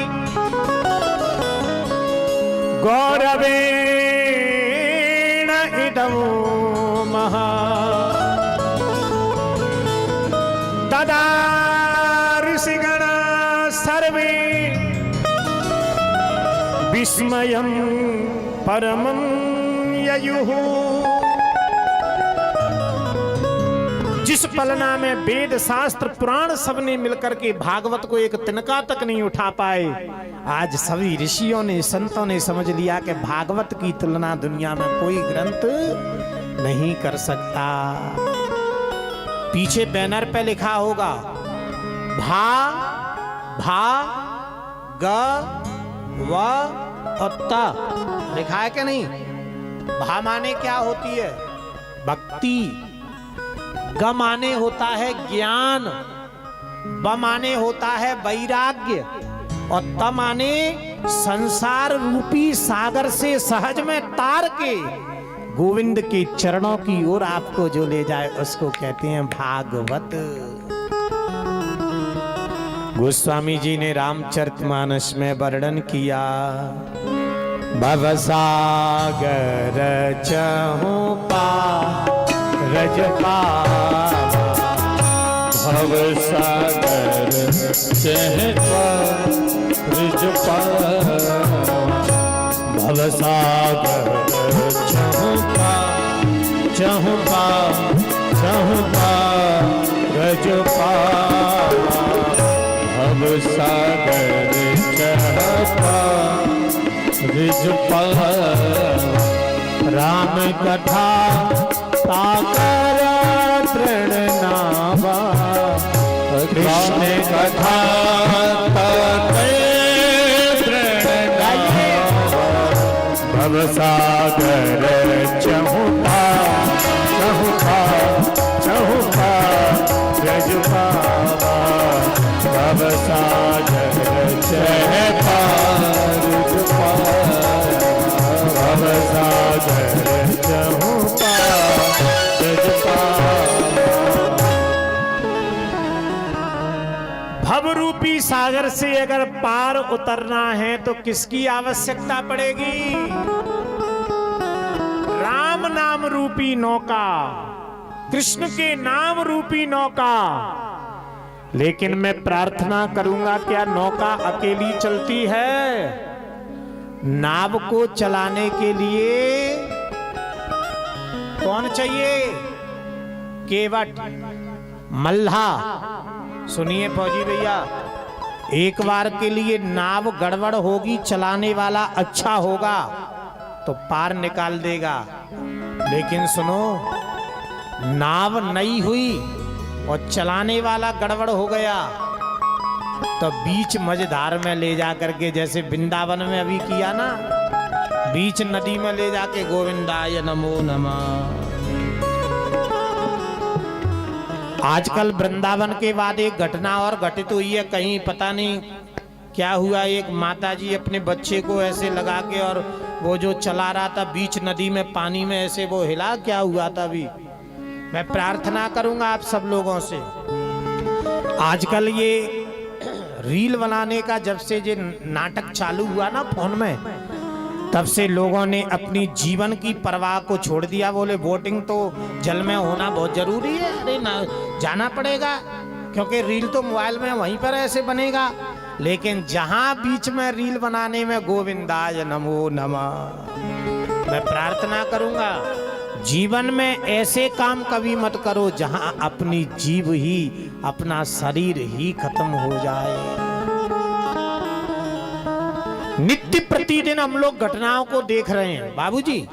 गौरवेण इदं महा तदा ऋषिगणा सर्वे विस्मयं परमं ययुः। जिस पलना में वेद शास्त्र पुराण सबने मिलकर के भागवत को एक तिनका तक नहीं उठा पाए, आज सभी ऋषियों ने संतों ने समझ लिया कि भागवत की तुलना दुनिया में कोई ग्रंथ नहीं कर सकता। पीछे बैनर पे लिखा होगा भा ग व और त, लिखा है कि नहीं? भा माने क्या होती है? भक्ति। ग माने होता है ज्ञान, ब माने होता है वैराग्य, और त माने संसार रूपी सागर से सहज में तार के गोविंद के चरणों की ओर आपको जो ले जाए उसको कहते हैं भागवत। गोस्वामी जी ने रामचरितमानस में वर्णन किया, भवसागर चहु पार भवसागर चहु पार भवसागर चहु रज पार भवसागर चहु रिज पार राम कथा ताकर तृण नावा कृष्ण कथा भवसागर चहु रज पावा भवसागर भवसागर चहु रज भव रूपी सागर से अगर पार उतरना है तो किसकी आवश्यकता पड़ेगी? राम नाम रूपी नौका, कृष्ण के नाम रूपी नौका। लेकिन मैं प्रार्थना करूंगा, क्या नौका अकेली चलती है? नाव को चलाने के लिए कौन चाहिए? केवट, मल्हा। सुनिए फौजी भैया, एक बार के लिए नाव गड़बड़ होगी, चलाने वाला अच्छा होगा तो पार निकाल देगा। लेकिन सुनो, नाव नई हुई और चलाने वाला गड़बड़ हो गया तो बीच मझधार में ले जा करके, जैसे वृंदावन में अभी किया ना, बीच नदी में ले जाके गोविंदाय नमो नमः। आजकल वृंदावन के बाद एक घटना और घटित हुई है, कहीं पता नहीं क्या हुआ। एक माताजी अपने बच्चे को ऐसे लगा के और वो जो चला रहा था बीच नदी में, पानी में ऐसे वो हिला, क्या हुआ था अभी? मैं प्रार्थना करूंगा आप सब लोगों से, आजकल ये रील बनाने का जब से ये नाटक चालू हुआ ना फोन में, तब से लोगों ने अपनी जीवन की परवाह को छोड़ दिया। बोले वोटिंग तो जल में होना बहुत जरूरी है, अरे ना जाना पड़ेगा, क्योंकि रील तो मोबाइल में वहीं पर ऐसे बनेगा। लेकिन जहां बीच में रील बनाने में गोविंदाय नमो नमः। मैं प्रार्थना करूंगा, जीवन में ऐसे काम कभी मत करो जहां अपनी जीव ही, अपना शरीर ही खत्म हो जाए। नित्य प्रतिदिन हम लोग घटनाओं को देख रहे हैं बाबूजी,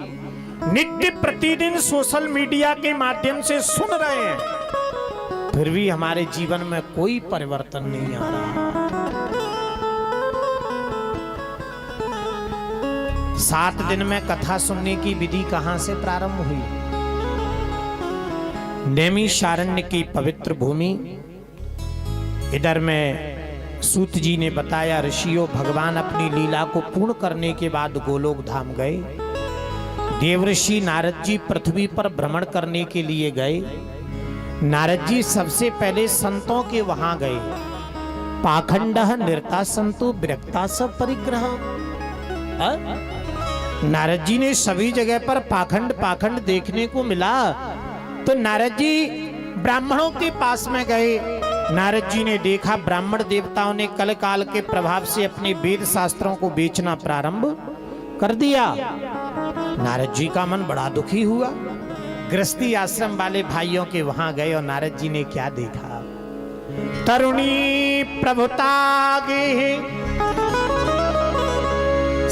नित्य प्रतिदिन सोशल मीडिया के माध्यम से सुन रहे हैं, फिर भी हमारे जीवन में कोई परिवर्तन नहीं आ रहा। 7 दिन में कथा सुनने की विधि कहां से प्रारंभ हुई? नैमिषारण्य की पवित्र भूमि। इधर में सूत जी ने बताया, ऋषियों भगवान अपनी लीला को पूर्ण करने के बाद गोलोक धाम गए। देवऋषि नारद जी पृथ्वी पर भ्रमण करने के लिए गए। नारद जी सबसे पहले संतों के वहां गए। पाखंडः निरता संतो विरक्ता सब परिग्रह। नारद जी ने सभी जगह पर पाखंड देखने को मिला, तो नारद जी ब्राह्मणों के पास में गए। नारद जी ने देखा ब्राह्मण देवताओं ने कल काल के प्रभाव से अपने वेद शास्त्रों को बेचना प्रारंभ कर दिया। नारद जी का मन बड़ा दुखी हुआ। गृहस्थी आश्रम वाले भाइयों के वहां गए और नारद जी ने क्या देखा? तरुणी प्रभुतागे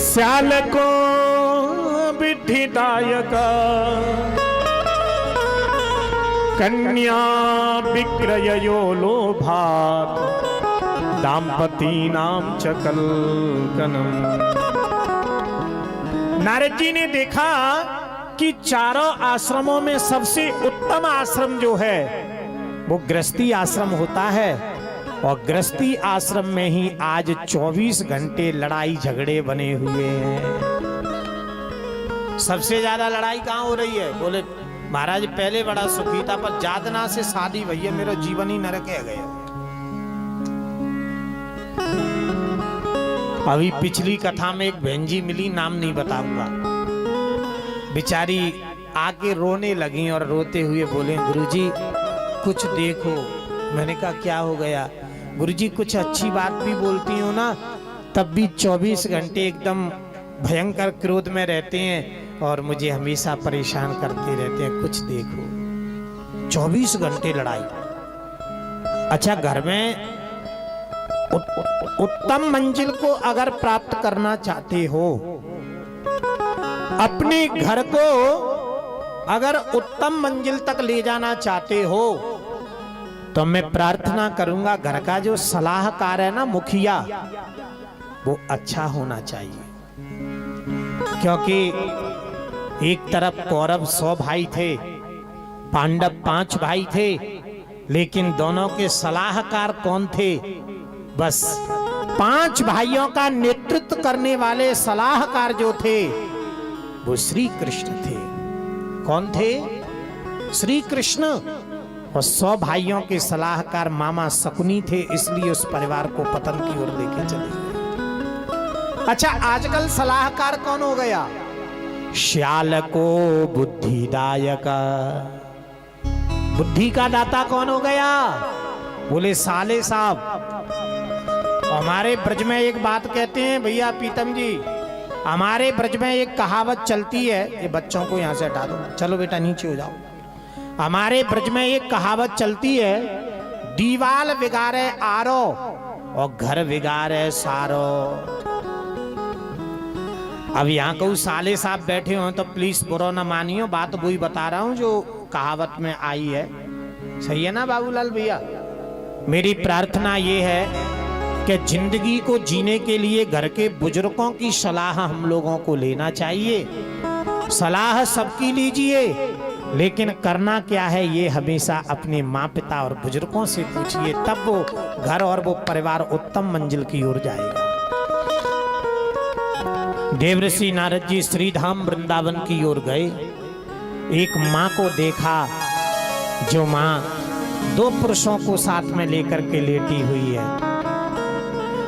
श्याल को विधिदायक कन्या विक्रयो लोभात दाम्पती नाम चकलकनम। नारद जी ने देखा कि चारों आश्रमों में सबसे उत्तम आश्रम जो है वो गृहस्थी आश्रम होता है, और गृहस्थी आश्रम में ही आज 24 घंटे लड़ाई झगड़े बने हुए हैं। सबसे ज्यादा लड़ाई कहाँ हो रही है? बोले महाराज पहले बड़ा सुखी था, पर जातना से शादी भैया मेरा जीवन ही नरक है गया। अभी पिछली कथा में एक बहन जी मिली, नाम नहीं बताऊंगा, बेचारी आके रोने लगी और रोते हुए बोले गुरुजी कुछ देखो। मैंने कहा क्या हो गया? गुरुजी कुछ अच्छी बात भी बोलती हो ना, तब भी 24 घंटे एकदम भयंकर क्रोध में रहते हैं और मुझे हमेशा परेशान करते रहते हैं, कुछ देखो। 24 घंटे लड़ाई। अच्छा, घर में उत्तम मंजिल को अगर प्राप्त करना चाहते हो, अपने घर को अगर उत्तम मंजिल तक ले जाना चाहते हो, तो मैं प्रार्थना करूंगा घर का जो सलाहकार है ना, मुखिया, वो अच्छा होना चाहिए। क्योंकि एक तरफ कौरव 100 भाई थे, पांडव 5 भाई थे, लेकिन दोनों के सलाहकार कौन थे? बस 5 भाइयों का नेतृत्व करने वाले सलाहकार जो थे वो श्री कृष्ण थे। कौन थे? श्री कृष्ण। और 100 भाइयों के सलाहकार मामा शकुनी थे, इसलिए उस परिवार को पतन की ओर लेके चले गए। अच्छा, आजकल सलाहकार कौन हो गया? श्याल को बुद्धिदायक। बुद्धि का दाता कौन हो गया? बोले साले साहब। हमारे ब्रज में एक बात कहते हैं भैया पीतम जी, हमारे ब्रज में एक कहावत चलती है, ये बच्चों को यहाँ से हटा दो, चलो बेटा नीचे हो जाओ। हमारे ब्रज में एक कहावत चलती है, दीवाल बिगाड़े आरो और घर बिगाड़े सारो। अब यहाँ को साले साहब बैठे हो तो प्लीज बुरा ना मानियो, बात वही बता रहा हूँ जो कहावत में आई है। सही है ना बाबूलाल भैया? मेरी प्रार्थना ये है कि जिंदगी को जीने के लिए घर के बुजुर्गों की सलाह हम लोगों को लेना चाहिए। सलाह सबकी लीजिए, लेकिन करना क्या है ये हमेशा अपने माँ पिता और बुजुर्गों से पूछिए, तब वो घर और वो परिवार उत्तम मंजिल की ओर जाएगा। देवर्षि नारद जी श्रीधाम वृंदावन की ओर गए। एक माँ को देखा, जो माँ 2 पुरुषों को साथ में लेकर के लेटी हुई है।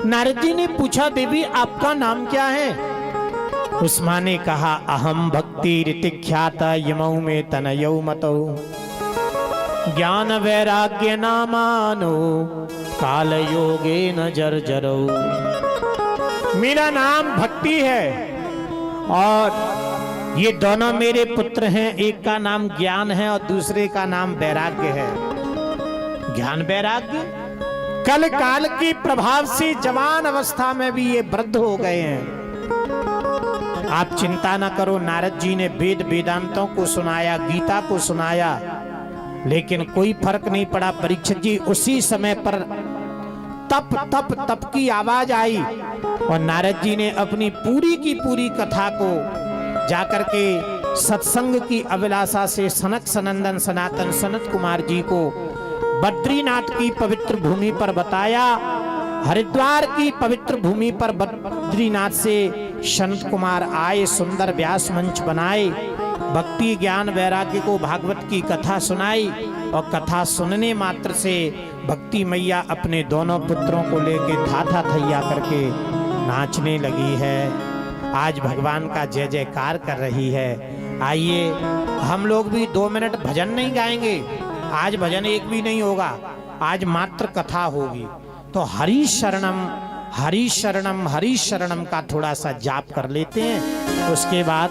नारद जी ने पूछा, देवी आपका नाम क्या है? उस माँ ने कहा, अहम भक्ति ऋतिख्याता यमौ में तनयौ मतौ ज्ञान वैराग्य नामानो काल योगे न जर्जरौ। मेरा नाम भक्ति है और ये दोनों मेरे पुत्र हैं। एक का नाम ज्ञान है और दूसरे का नाम वैराग्य है। ज्ञान वैराग्य कल काल के प्रभाव से जवान अवस्था में भी ये वृद्ध हो गए हैं। आप चिंता न करो, नारद जी ने वेद वेदांतों को सुनाया, गीता को सुनाया, लेकिन कोई फर्क नहीं पड़ा। परीक्षित जी उसी समय पर तप तप तप की आवाज आई और नारद जी ने अपनी पूरी की पूरी कथा को जाकर के सत्संग की अभिलाषा से सनक सनंदन सनातन सनत कुमार जी को बद्रीनाथ की पवित्र भूमि पर बताया। हरिद्वार की पवित्र भूमि पर बद्रीनाथ से सनत कुमार आए, सुंदर व्यास मंच बनाए, भक्ति ज्ञान वैराग्य को भागवत की कथा सुनाई और कथा सुनने मात्र से भक्ति मैया अपने दोनों पुत्रों को लेके था थैया करके नाचने लगी है। आज भगवान का जय जयकार कर रही है। आइए हम लोग भी 2 मिनट भजन नहीं गाएंगे, आज भजन एक भी नहीं होगा, आज मात्र कथा होगी। तो हरि शरणम हरि शरणम हरि शरणम का थोड़ा सा जाप कर लेते हैं, उसके बाद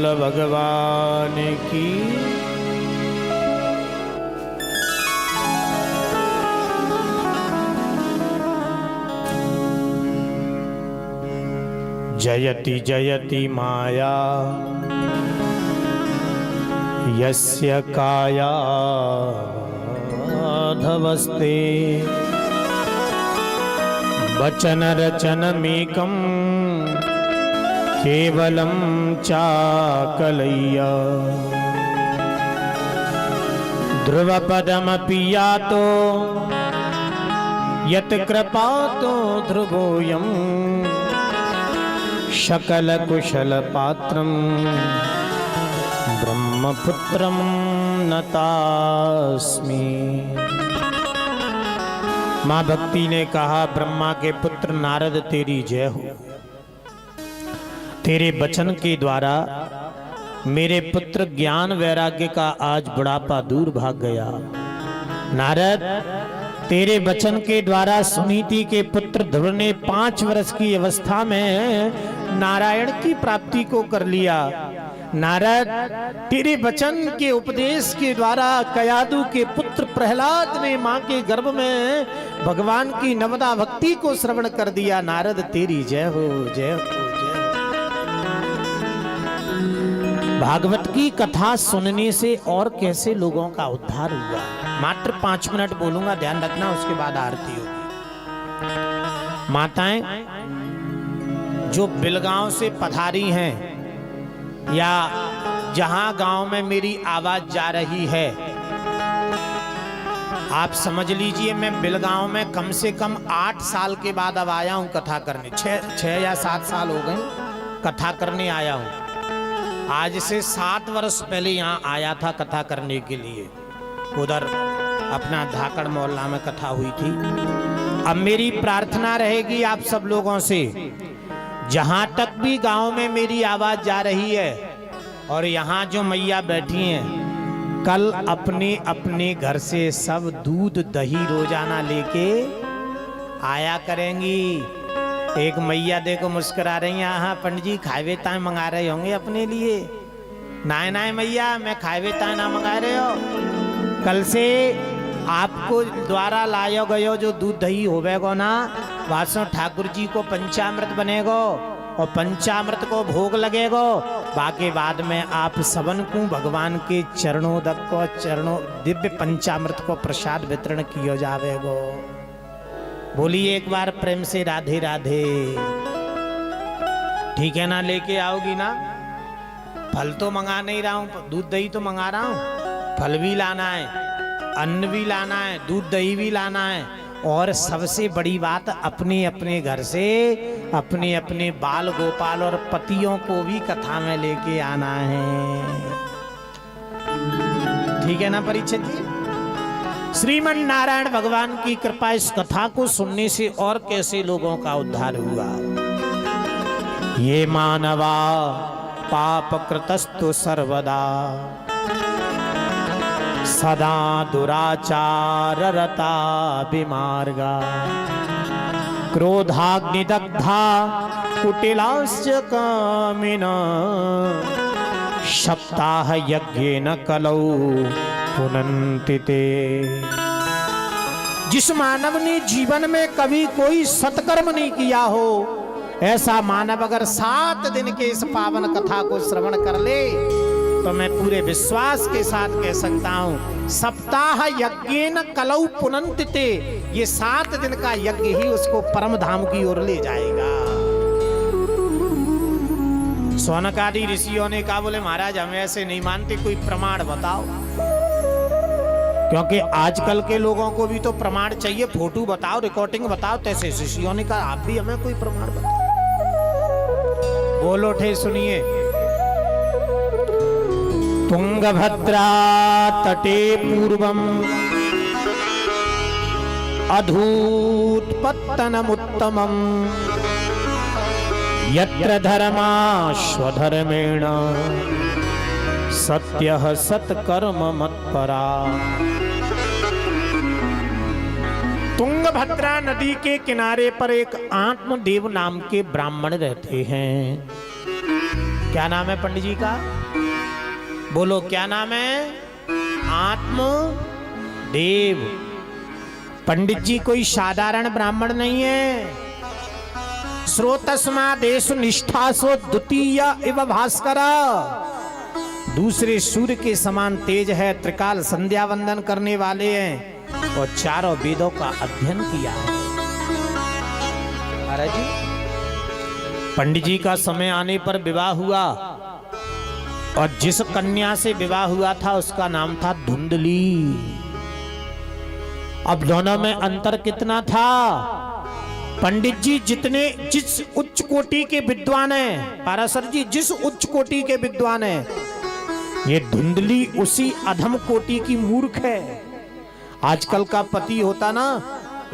विमल भगवान की। जयति जयति माया यस्य काया धवस्ते वचन रचनमेकं केवलं चाकलय्य ध्रुवपदमपि यातो यत् कृपातो ध्रुवोऽयं शकलकुशलपात्रं ब्रह्मपुत्रं नतास्मि। माँ भक्ति ने कहा, ब्रह्मा के पुत्र नारद तेरी जय हो। तेरे वचन के द्वारा मेरे पुत्र ज्ञान वैराग्य का आज बुढ़ापा दूर भाग गया। नारद, तेरे वचन के द्वारा सुनीति के पुत्र ध्रुव ने 5 वर्ष की अवस्था में नारायण की प्राप्ति को कर लिया। नारद, तेरे वचन के उपदेश के द्वारा कयादु के पुत्र प्रहलाद ने मां के गर्भ में भगवान की नवदा भक्ति को श्रवण कर दिया। नारद तेरी जय हो, जय हो, जय हो। भागवत की कथा सुनने से और कैसे लोगों का उद्धार हुआ। मात्र 5 मिनट बोलूंगा, ध्यान रखना, उसके बाद आरती होगी। माताएं जो बिलगांव से पधारी हैं या जहां गांव में मेरी आवाज जा रही है, आप समझ लीजिए मैं बिलगांव में कम से कम 8 साल के बाद अब आया हूं कथा करने। 6 या 7 साल हो गए कथा करने आया हूं। आज से 7 वर्ष पहले यहाँ आया था कथा करने के लिए। उधर अपना धाकड़ मोहल्ला में कथा हुई थी। अब मेरी प्रार्थना रहेगी आप सब लोगों से, जहां तक भी गांव में मेरी आवाज जा रही है और यहाँ जो मैया बैठी हैं, कल अपने अपने घर से सब दूध दही रोजाना लेके आया करेंगी। एक मैया देखो मुस्कुरा रही हैं, हाँ पंडित जी खावे ताए मंगा रहे होंगे अपने लिए। नाय नाय मैया, मैं खावे ताए ना मंगा रहे हो। कल से आपको द्वारा लाया गयो जो दूध दही होवेगो ना, वासो ठाकुर जी को पंचामृत बनेगो और पंचामृत को भोग लगेगो। बाकी बाद में आप सबन को भगवान के चरणों तक को दिव्य पंचामृत को प्रसाद वितरण किया जावेगो। बोलिए एक बार प्रेम से राधे राधे। ठीक है ना, लेके आओगी ना? फल तो मंगा नहीं रहा हूं, दूध दही तो मंगा रहा हूं। फल भी लाना है, अन्न भी लाना है, दूध दही भी लाना है, और सबसे बड़ी बात अपने अपने घर से अपने अपने बाल गोपाल और पतियों को भी कथा में लेके आना है। ठीक है ना परीक्षित जी? श्रीमन नारायण भगवान की कृपा, इस कथा को सुनने से और कैसे लोगों का उद्धार हुआ। ये मानवा पाप कृतस्तु सर्वदा सदा दुराचार रता विमार्गा क्रोधाग्निदग्धा कुटिलाश्च कामिना सप्ताह यज्ञेन कलौ पुनन्ति ते। जिस मानव ने जीवन में कभी कोई सत्कर्म नहीं किया हो, ऐसा मानव अगर 7 दिन के इस पावन कथा को श्रवण कर ले तो मैं पूरे विश्वास के साथ कह सकता हूं, सप्ताह यज्ञेन कलौ पुनन्ति ते। ये 7 दिन का यज्ञ ही उसको परम धाम की ओर ले जाएगा। शौनक आदि ऋषियों ने कहा, बोले महाराज हम ऐसे नहीं मानते, कोई प्रमाण बताओ। क्योंकि आजकल के लोगों को भी तो प्रमाण चाहिए, फोटो बताओ, रिकॉर्डिंग बताओ। तैसे ऋषियों ने कहा आप भी हमें कोई प्रमाण बताओ। बोलो ठे सुनिए। तुंगभद्रा तटे पूर्वम अधूत्पत्तनमुत्तमं यत्र धर्माश्वधर्मेण सत्यः सत्कर्म मत्परा। तुंगभद्रा नदी के किनारे पर एक आत्मदेव नाम के ब्राह्मण रहते हैं। क्या नाम है पंडित जी का? बोलो क्या नाम है? आत्मदेव। पंडित जी कोई साधारण ब्राह्मण नहीं है। स्रोतस्मा देशु निष्ठासो द्वितीय इव भास्कर, दूसरे सूर्य के समान तेज है, त्रिकाल संध्या वंदन करने वाले हैं और चारों वेदों का अध्ययन किया है। महाराज जी, पंडित जी का समय आने पर विवाह हुआ और जिस कन्या से विवाह हुआ था उसका नाम था धुंधली। अब दोनों में अंतर कितना था? पंडित जी जिस उच्च कोटि के विद्वान हैं, पाराशर जी जिस उच्च कोटि के विद्वान हैं, ये धुंधली उसी अधम कोटि की मूर्ख है। आजकल का पति होता ना,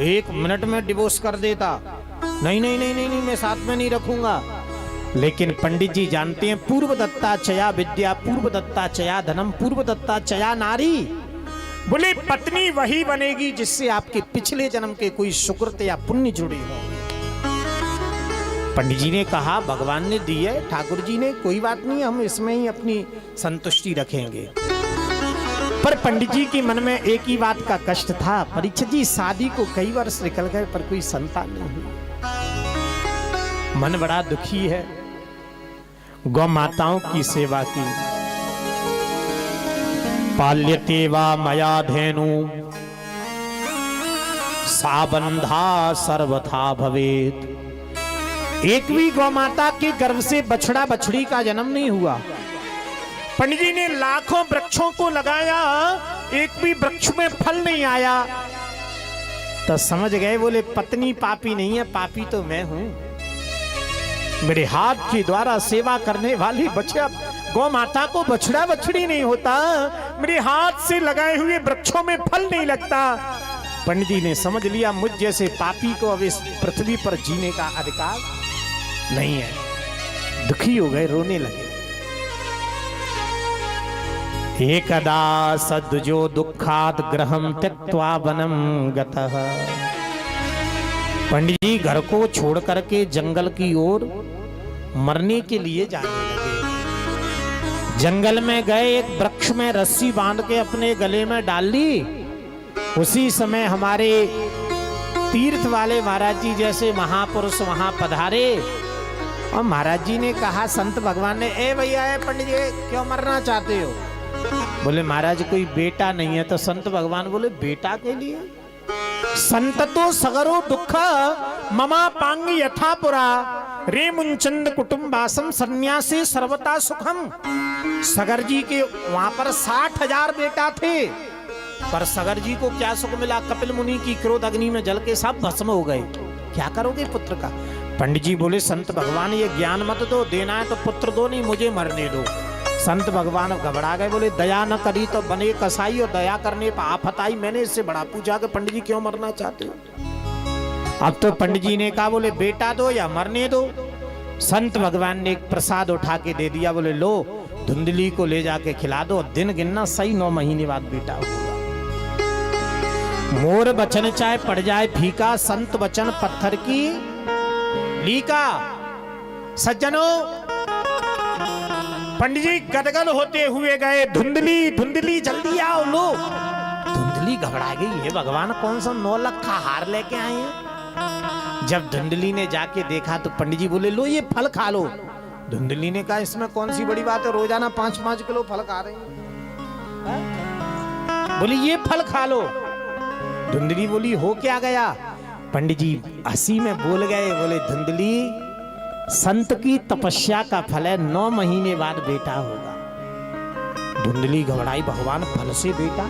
1 मिनट में डिवोर्स कर देता, नहीं नहीं नहीं नहीं, नहीं मैं साथ में नहीं रखूंगा। लेकिन पंडित जी जानते हैं, पूर्व दत्ता चया विद्या, पूर्व दत्ता चया धनम, पूर्व दत्ता चया नारी। बोले पत्नी वही बनेगी जिससे आपके पिछले जन्म के कोई सुकृत या पुण्य जुड़े हो। पंडित जी ने कहा भगवान ने दी है, ठाकुर जी ने, कोई बात नहीं, हम इसमें ही अपनी संतुष्टि रखेंगे। पर पंडित जी के मन में एक ही बात का कष्ट था, परीक्षित जी शादी को कई वर्ष निकल गए पर कोई संतान नहीं हुई। मन बड़ा दुखी है। गौ माताओं की सेवा की। पाल्यते वा मया धेनु साबंधा सर्वथा भवेत। एक भी गौ माता के गर्भ से बछड़ा बछड़ी का जन्म नहीं हुआ। पंडित जी ने लाखों वृक्षों को लगाया, एक भी वृक्ष में फल नहीं आया। तो समझ गए, बोले पत्नी पापी नहीं है, पापी तो मैं हूं। मेरे हाथ के द्वारा सेवा करने वाली बछड़ा गौ माता को बछड़ा बछड़ी नहीं होता, मेरे हाथ से लगाए हुए वृक्षों में फल नहीं लगता। पंडित जी ने समझ लिया, मुझ जैसे पापी को अब इस पृथ्वी पर जीने का अधिकार नहीं है। दुखी हो गए, रोने लगे। एकदा सद्जो दुखात ग्रहम त्यक्त्वा वनम गतः। पंडित जी घर को छोड़ करके जंगल की ओर मरने के लिए जाने लगे। जंगल में गए, एक वृक्ष में रस्सी बांध के अपने गले में डाल ली। उसी समय हमारे तीर्थ वाले महाराज जी जैसे महापुरुष वहां पधारे और महाराज जी ने कहा, संत भगवान ने, ए भैया ए पंडित जी क्यों मरना चाहते हो? बोले महाराज कोई बेटा नहीं है। तो संत भगवान बोले बेटा के लिए? संत तो सगरो दुख ममा पांग यथा पुरा रे मुंचंद कुटुंबासम सन्यासी सर्वता सुखम। सगर जी के वहां पर 60,000 बेटा थे, पर सगर जी को क्या सुख मिला? कपिल मुनि की क्रोध अग्नि में जल के सब भस्म हो गए। क्या करोगे पुत्र का? पंडित जी बोले संत भगवान ये ज्ञान मत दो, देना है तो पुत्र दो, नहीं मुझे मरने दो। संत भगवान घबरा गए, बोले दया न करी तो बने कसाई और दया करने पर आफत आई। मैंने इससे बड़ा पूछा कि पंडित जी क्यों मरना चाहते हो? अब तो पंडित जी ने कहा, बोले बेटा दो या मरने दो। संत भगवान ने एक प्रसाद उठा के दे दिया, बोले लो धुंधली को ले जाके खिला दो, दिन गिनना सही 9 महीने बाद बेटा होगा। मोर बचन चाहे पड़ जाए फीका, संत वचन पत्थर की लीका। सज्जनों, पंडित जी गदगद होते हुए गए, धुंधली धुंधली जल्दी आओ लो। धुंधली घबरा गई, ये भगवान कौन सा 9 लाख का हार लेके आए हैं। जब धुंधली ने जाके देखा तो पंडित जी बोले लो ये फल खा लो। धुंधली ने कहा इसमें कौन सी बड़ी बात है, रोजाना 5-5 किलो फल खा रहे हैं। बोले ये फल खा लो। धुंधली बोली हो क्या गया? पंडित जी हंसी में बोल गए, बोले धुंधली संत की तपस्या का फल है, 9 महीने बाद बेटा होगा। धुंधली घबराई, भगवान फल से बेटा?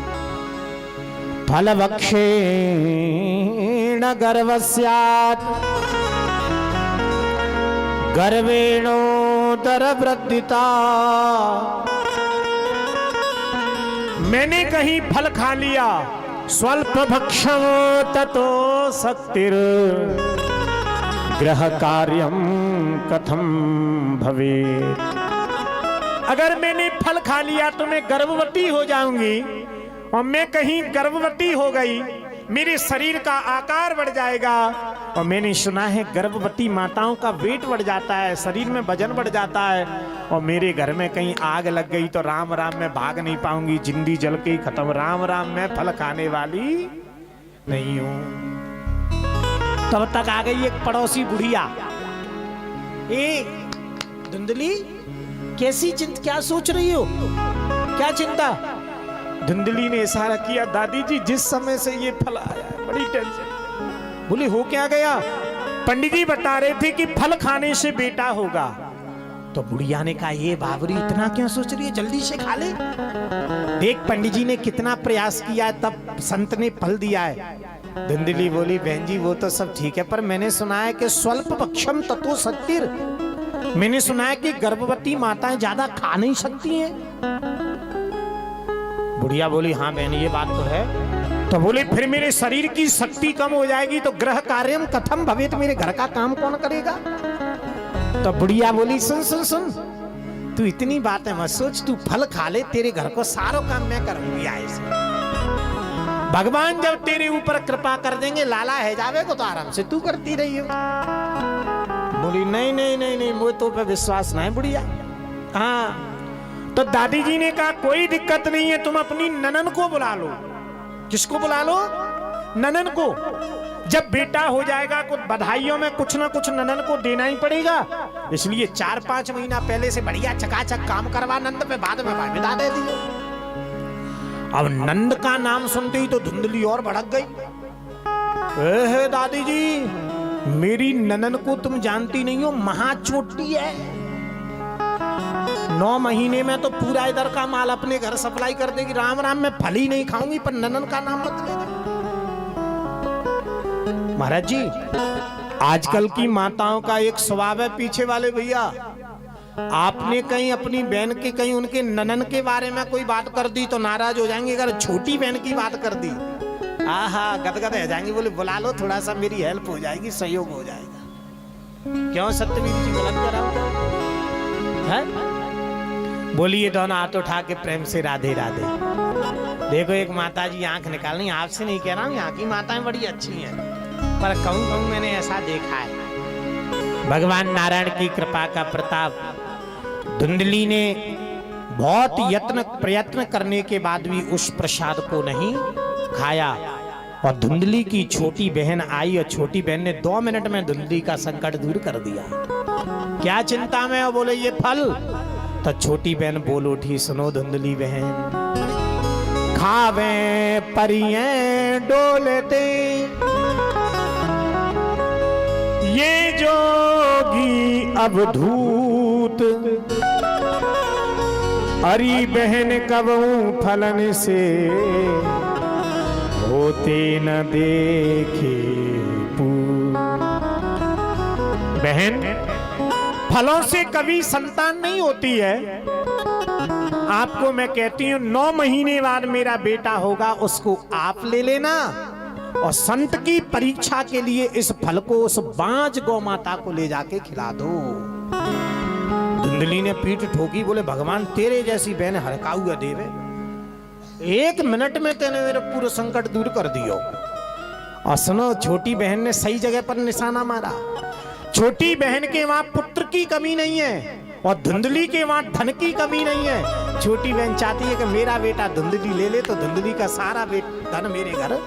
फल भक्षेण गर्भस्यात् गर्वेणोदर वृद्धिता। मैंने कहीं फल खा लिया, स्वल्प भक्षण ततो शक्तिर ग्रह कार्यम कथम भवेत्। अगर मैंने फल खा लिया तो मैं गर्भवती हो जाऊंगी, और मैं कहीं गर्भवती हो गई मेरे शरीर का आकार बढ़ जाएगा। और मैंने सुना है गर्भवती माताओं का वेट बढ़ जाता है, शरीर में वजन बढ़ जाता है। और मेरे घर में कहीं आग लग गई तो राम राम मैं भाग नहीं पाऊंगी, जिंदगी जल के ही खत्म। राम राम मैं फल खाने वाली नहीं हूं। तब तक आ गई एक पड़ोसी बुढ़िया। ए धुंधली, कैसी चिंता, क्या सोच रही हो, क्या चिंता? धुंधली ने इशारा किया, दादी जी जिस समय से ये फल आया है बड़ी टेंशन। बोले हो क्या गया? पंडित जी बता रहे थे कि फल खाने से बेटा होगा। तो बुढ़िया ने कहा, ये बाबरी इतना क्यों सोच रही है, जल्दी से खा ले। देख पंडित जी ने कितना प्रयास किया तब संत ने फल दिया है। धुंधली बोली, बहन जी वो तो सब ठीक है, पर मैंने सुना है कि स्वल्प भक्षम ततो शक्तिर, मैंने सुना है कि गर्भवती माताएं ज्यादा खा नहीं सकती हैं। बुढ़िया बोली, हाँ बहन ये बात तो है। तो बोले फिर मेरे शरीर की शक्ति कम हो जाएगी तो ग्रह कार्यम कथम भवेत, मेरे घर का काम कौन करेगा? तो बुढ़िया बोली, सुन सुन सुन, तू इतनी बातें मत सोच, तू फल खा ले, तेरे घर को सारा काम मैं करूंगी। आए से भगवान जब तेरे ऊपर कृपा कर देंगे, लाला है जावे को तो आराम से तू करती रही हो। बोली नहीं नहीं नहीं नहीं, मुझे तो पे विश्वास नहीं बुढ़िया। हाँ तो दादी जी ने कहा, कोई दिक्कत नहीं है, तुम अपनी ननन को बुला लो। किसको बुला लो? ननन को। जब बेटा हो जाएगा कुछ बधाइयों में कुछ ना कुछ ननन को देना ही पड़ेगा, इसलिए 4-5 महीना पहले से बढ़िया चकाचक काम करवा नंद पे, बाद में विदा दे दिए। अब नंद का नाम सुनते ही तो धुंधली और भड़क गई। दादी जी, मेरी ननन को तुम जानती नहीं हो, महाचोटी है। 9 महीने में तो पूरा इधर का माल अपने घर सप्लाई कर देगी। राम राम मैं फल ही नहीं खाऊंगी, पर ननन का नाम मत लेना। महाराज जी, आजकल की माताओं का एक स्वभाव है, पीछे वाले भैया, आपने कहीं अपनी बहन के, कहीं उनके ननन के बारे में कोई बात कर दी तो नाराज हो जाएंगे। अगर छोटी बहन की बात कर दी, आहा गदगद हो जाएंगे। बोले बुला लो, थोड़ा सा मेरी हेल्प हो जाएगी, सहयोग हो जाएगा। क्यों सत्यवीर जी गलत कर रहा है? बोलिए दोनों हाथ उठा के प्रेम से राधे राधे। देखो एक माता जी आंख निकाल रही, आपसे नहीं कह रहा हूँ, यहाँ की माताएं बड़ी अच्छी हैं, पर कहूँ कहूँ मैंने ऐसा देखा है। भगवान नारायण की कृपा का प्रताप, धुंधली ने बहुत यत्न प्रयत्न करने के बाद भी उस प्रसाद को नहीं खाया। और धुंधली की छोटी बहन आई और छोटी बहन ने 2 मिनट में धुंधली का संकट दूर कर दिया। क्या चिंता में? और बोले ये फल। तो छोटी बहन बोल उठी, सुनो धुंधली बहन, खावे परियें डोलते ये जोगी अवधूत, अरी बहन कबहू फलन से होते न देखे पूत। बहन, फलों से कभी संतान नहीं होती है। आपको मैं कहती हूं 9 महीने बाद मेरा बेटा होगा, उसको आप ले लेना और संत की परीक्षा के लिए इस फल को उस बांझ गौ माता को ले जाके खिला दो। धुंधली ने पीठ ठोकी, बोले भगवान तेरे जैसी बहन हड़काऊ देवे, 1 मिनट में तेने मेरे पूरे संकट दूर कर दियो। और सुनो, छोटी बहन ने सही जगह पर निशाना मारा। छोटी बहन के वहां पुत्र की कमी नहीं है और धुंधली के वहां धन की कमी नहीं है। छोटी बहन चाहती है कि मेरा बेटा धुंधली ले ले तो धुंधली का सारा धन मेरे घर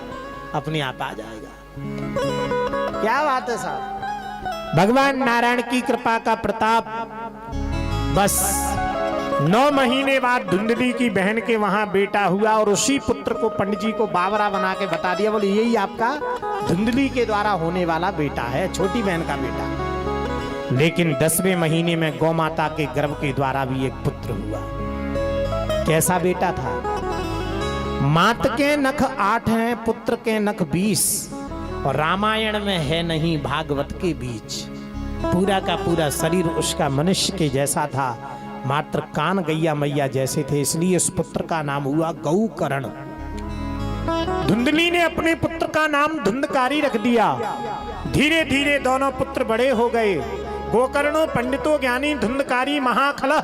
अपने आप आ जाएगा। क्या बात है साहब, भगवान नारायण की कृपा का प्रताप। बस 9 महीने बाद धुंधली की बहन के वहां बेटा हुआ और उसी पुत्र को पंडित जी को बावरा बना के बता दिया, बोले यही आपका धुंधली के द्वारा होने वाला बेटा है, छोटी बहन का बेटा। लेकिन 10वें महीने में गौ माता के गर्भ के द्वारा भी एक पुत्र हुआ। कैसा बेटा था? मात के नख 8 हैं, पुत्र के नख 20, और रामायण में है नहीं भागवत के बीच। पूरा का पूरा शरीर उसका मनुष्य के जैसा था, मात्र कान गैया मैया जैसे थे, इसलिए उस पुत्र का नाम हुआ गौकर्ण। धुंधली ने अपने पुत्र का नाम धुंधकारी रख दिया। धीरे धीरे दोनों पुत्र बड़े हो गए। गोकर्णो पंडितो ज्ञानी धुंधकारी महाखलह।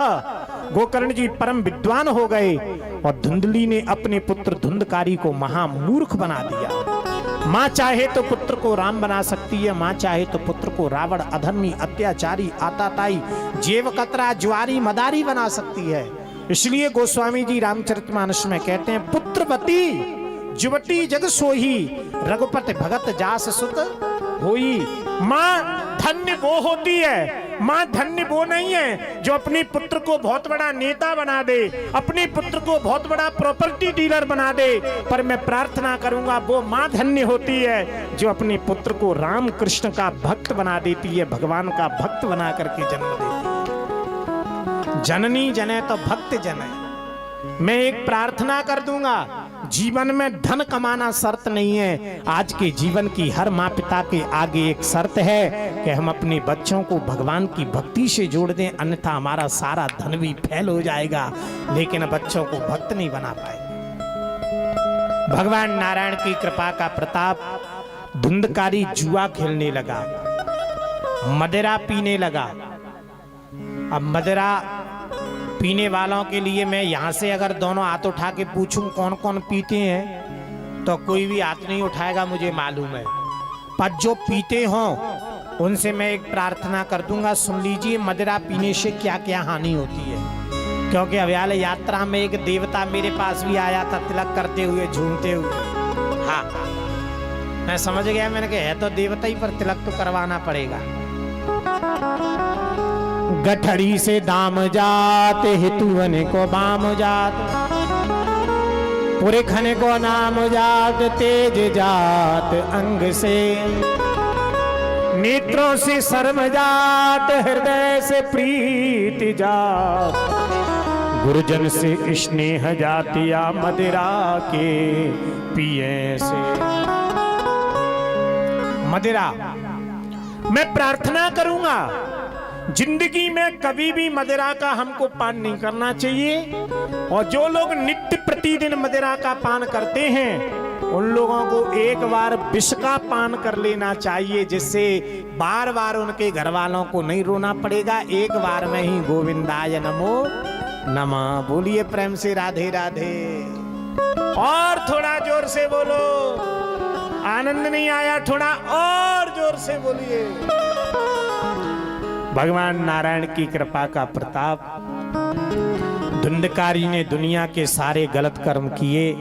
गोकर्ण जी परम विद्वान हो गए और धुंधली ने अपने पुत्र धुंधकारी को महामूर्ख बना दिया। माँ चाहे तो पुत्र को राम बना सकती है, माँ चाहे तो पुत्र को रावण, अधर्मी, अत्याचारी, आताताई, जेवकतरा, ज्वारी, मदारी बना सकती है। इसलिए गोस्वामी जी रामचरितमानस में कहते हैं, पुत्रवती जुवटी जग सोही, रघुपति भगत जास सुत होई। माँ धन्य वो होती है, माँ धन्य वो नहीं है जो अपने पुत्र को बहुत बड़ा नेता बना दे, अपने पुत्र को बहुत बड़ा प्रॉपर्टी डीलर बना दे, पर मैं प्रार्थना करूंगा वो माँ धन्य होती है जो अपने पुत्र को राम कृष्ण का भक्त बना देती है, भगवान का भक्त बना करके जन्म देती है। जननी जने तो भक्त जने। मैं एक प्रार्थना कर दूंगा, जीवन में धन कमाना शर्त नहीं है। आज के जीवन की हर माँ पिता के आगे एक शर्त है कि हम अपने बच्चों को भगवान की भक्ति से जोड़ दें, अन्यथा हमारा सारा धन भी फैल हो जाएगा, लेकिन बच्चों को भक्त नहीं बना पाएंगे। भगवान नारायण की कृपा का प्रताप, धुंधकारी जुआ खेलने लगा, मदिरा पीने लगा। अब मदिरा पीने वालों के लिए मैं यहां से अगर दोनों हाथ उठा के पूछूं कौन कौन पीते हैं, तो कोई भी हाथ नहीं उठाएगा, मुझे मालूम है। पर जो पीते हों उनसे मैं एक प्रार्थना कर दूंगा, सुन लीजिए मदिरा पीने से क्या क्या हानि होती है। क्योंकि अव्याल यात्रा में एक देवता मेरे पास भी आया था, तिलक करते हुए, झूमते हुए। हाँ, मैं समझ गया, मैंने कहा है तो देवता ही, पर तिलक तो करवाना पड़ेगा। गठड़ी से दाम जात, हितुअन को बाम जात, पुरखन को नाम जात, तेज जात अंग से, नेत्रों से शर्म जात, हृदय से प्रीति जात, गुरुजन से स्नेह जातिया, मदिरा के पिए से। मदिरा, मैं प्रार्थना करूंगा जिंदगी में कभी भी मदिरा का हमको पान नहीं करना चाहिए, और जो लोग नित्य प्रतिदिन मदिरा का पान करते हैं उन लोगों को एक बार विष का पान कर लेना चाहिए, जिससे बार बार उनके घर वालों को नहीं रोना पड़ेगा। एक बार में ही गोविंदाय नमो नमः बोलिए प्रेम से, राधे राधे। और थोड़ा जोर से बोलो, आनंद नहीं आया, थोड़ा और जोर से बोलिए। भगवान नारायण की कृपा का प्रताप, धुंधकारी ने दुनिया के सारे गलत कर्म किए।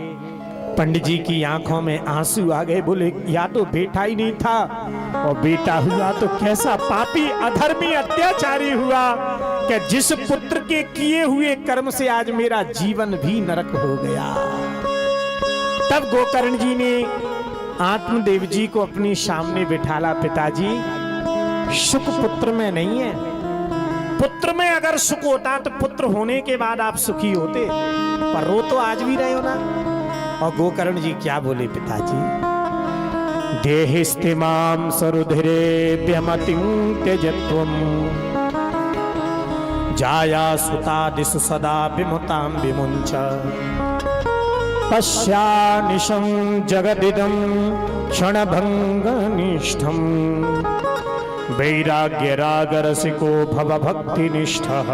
पंडित जी की आंखों में आंसू आ गए, बोले या तो बेटा ही नहीं था, और बेटा हुआ तो कैसा पापी, अधर्मी, अत्याचारी हुआ कि जिस पुत्र के किए हुए कर्म से आज मेरा जीवन भी नरक हो गया। तब गोकर्ण जी ने आत्मदेव जी को अपने सामने बिठाला, पिताजी सुख पुत्र में नहीं है, पुत्र में अगर सुख होता तो पुत्र होने के बाद आप सुखी होते, पर रो तो आज भी रहे हो ना। और गोकर्ण जी क्या बोले, पिताजी देहिस्तिमाम सरुधिरे व्यमतिं त्यजत्वम, जाया सुता दिशु सदा विमुतां विमुंच, पश्यानिशं जगदिदं क्षणभंगनिष्ठं, वैराग्य राग रसिको भव भक्ति निष्ठः,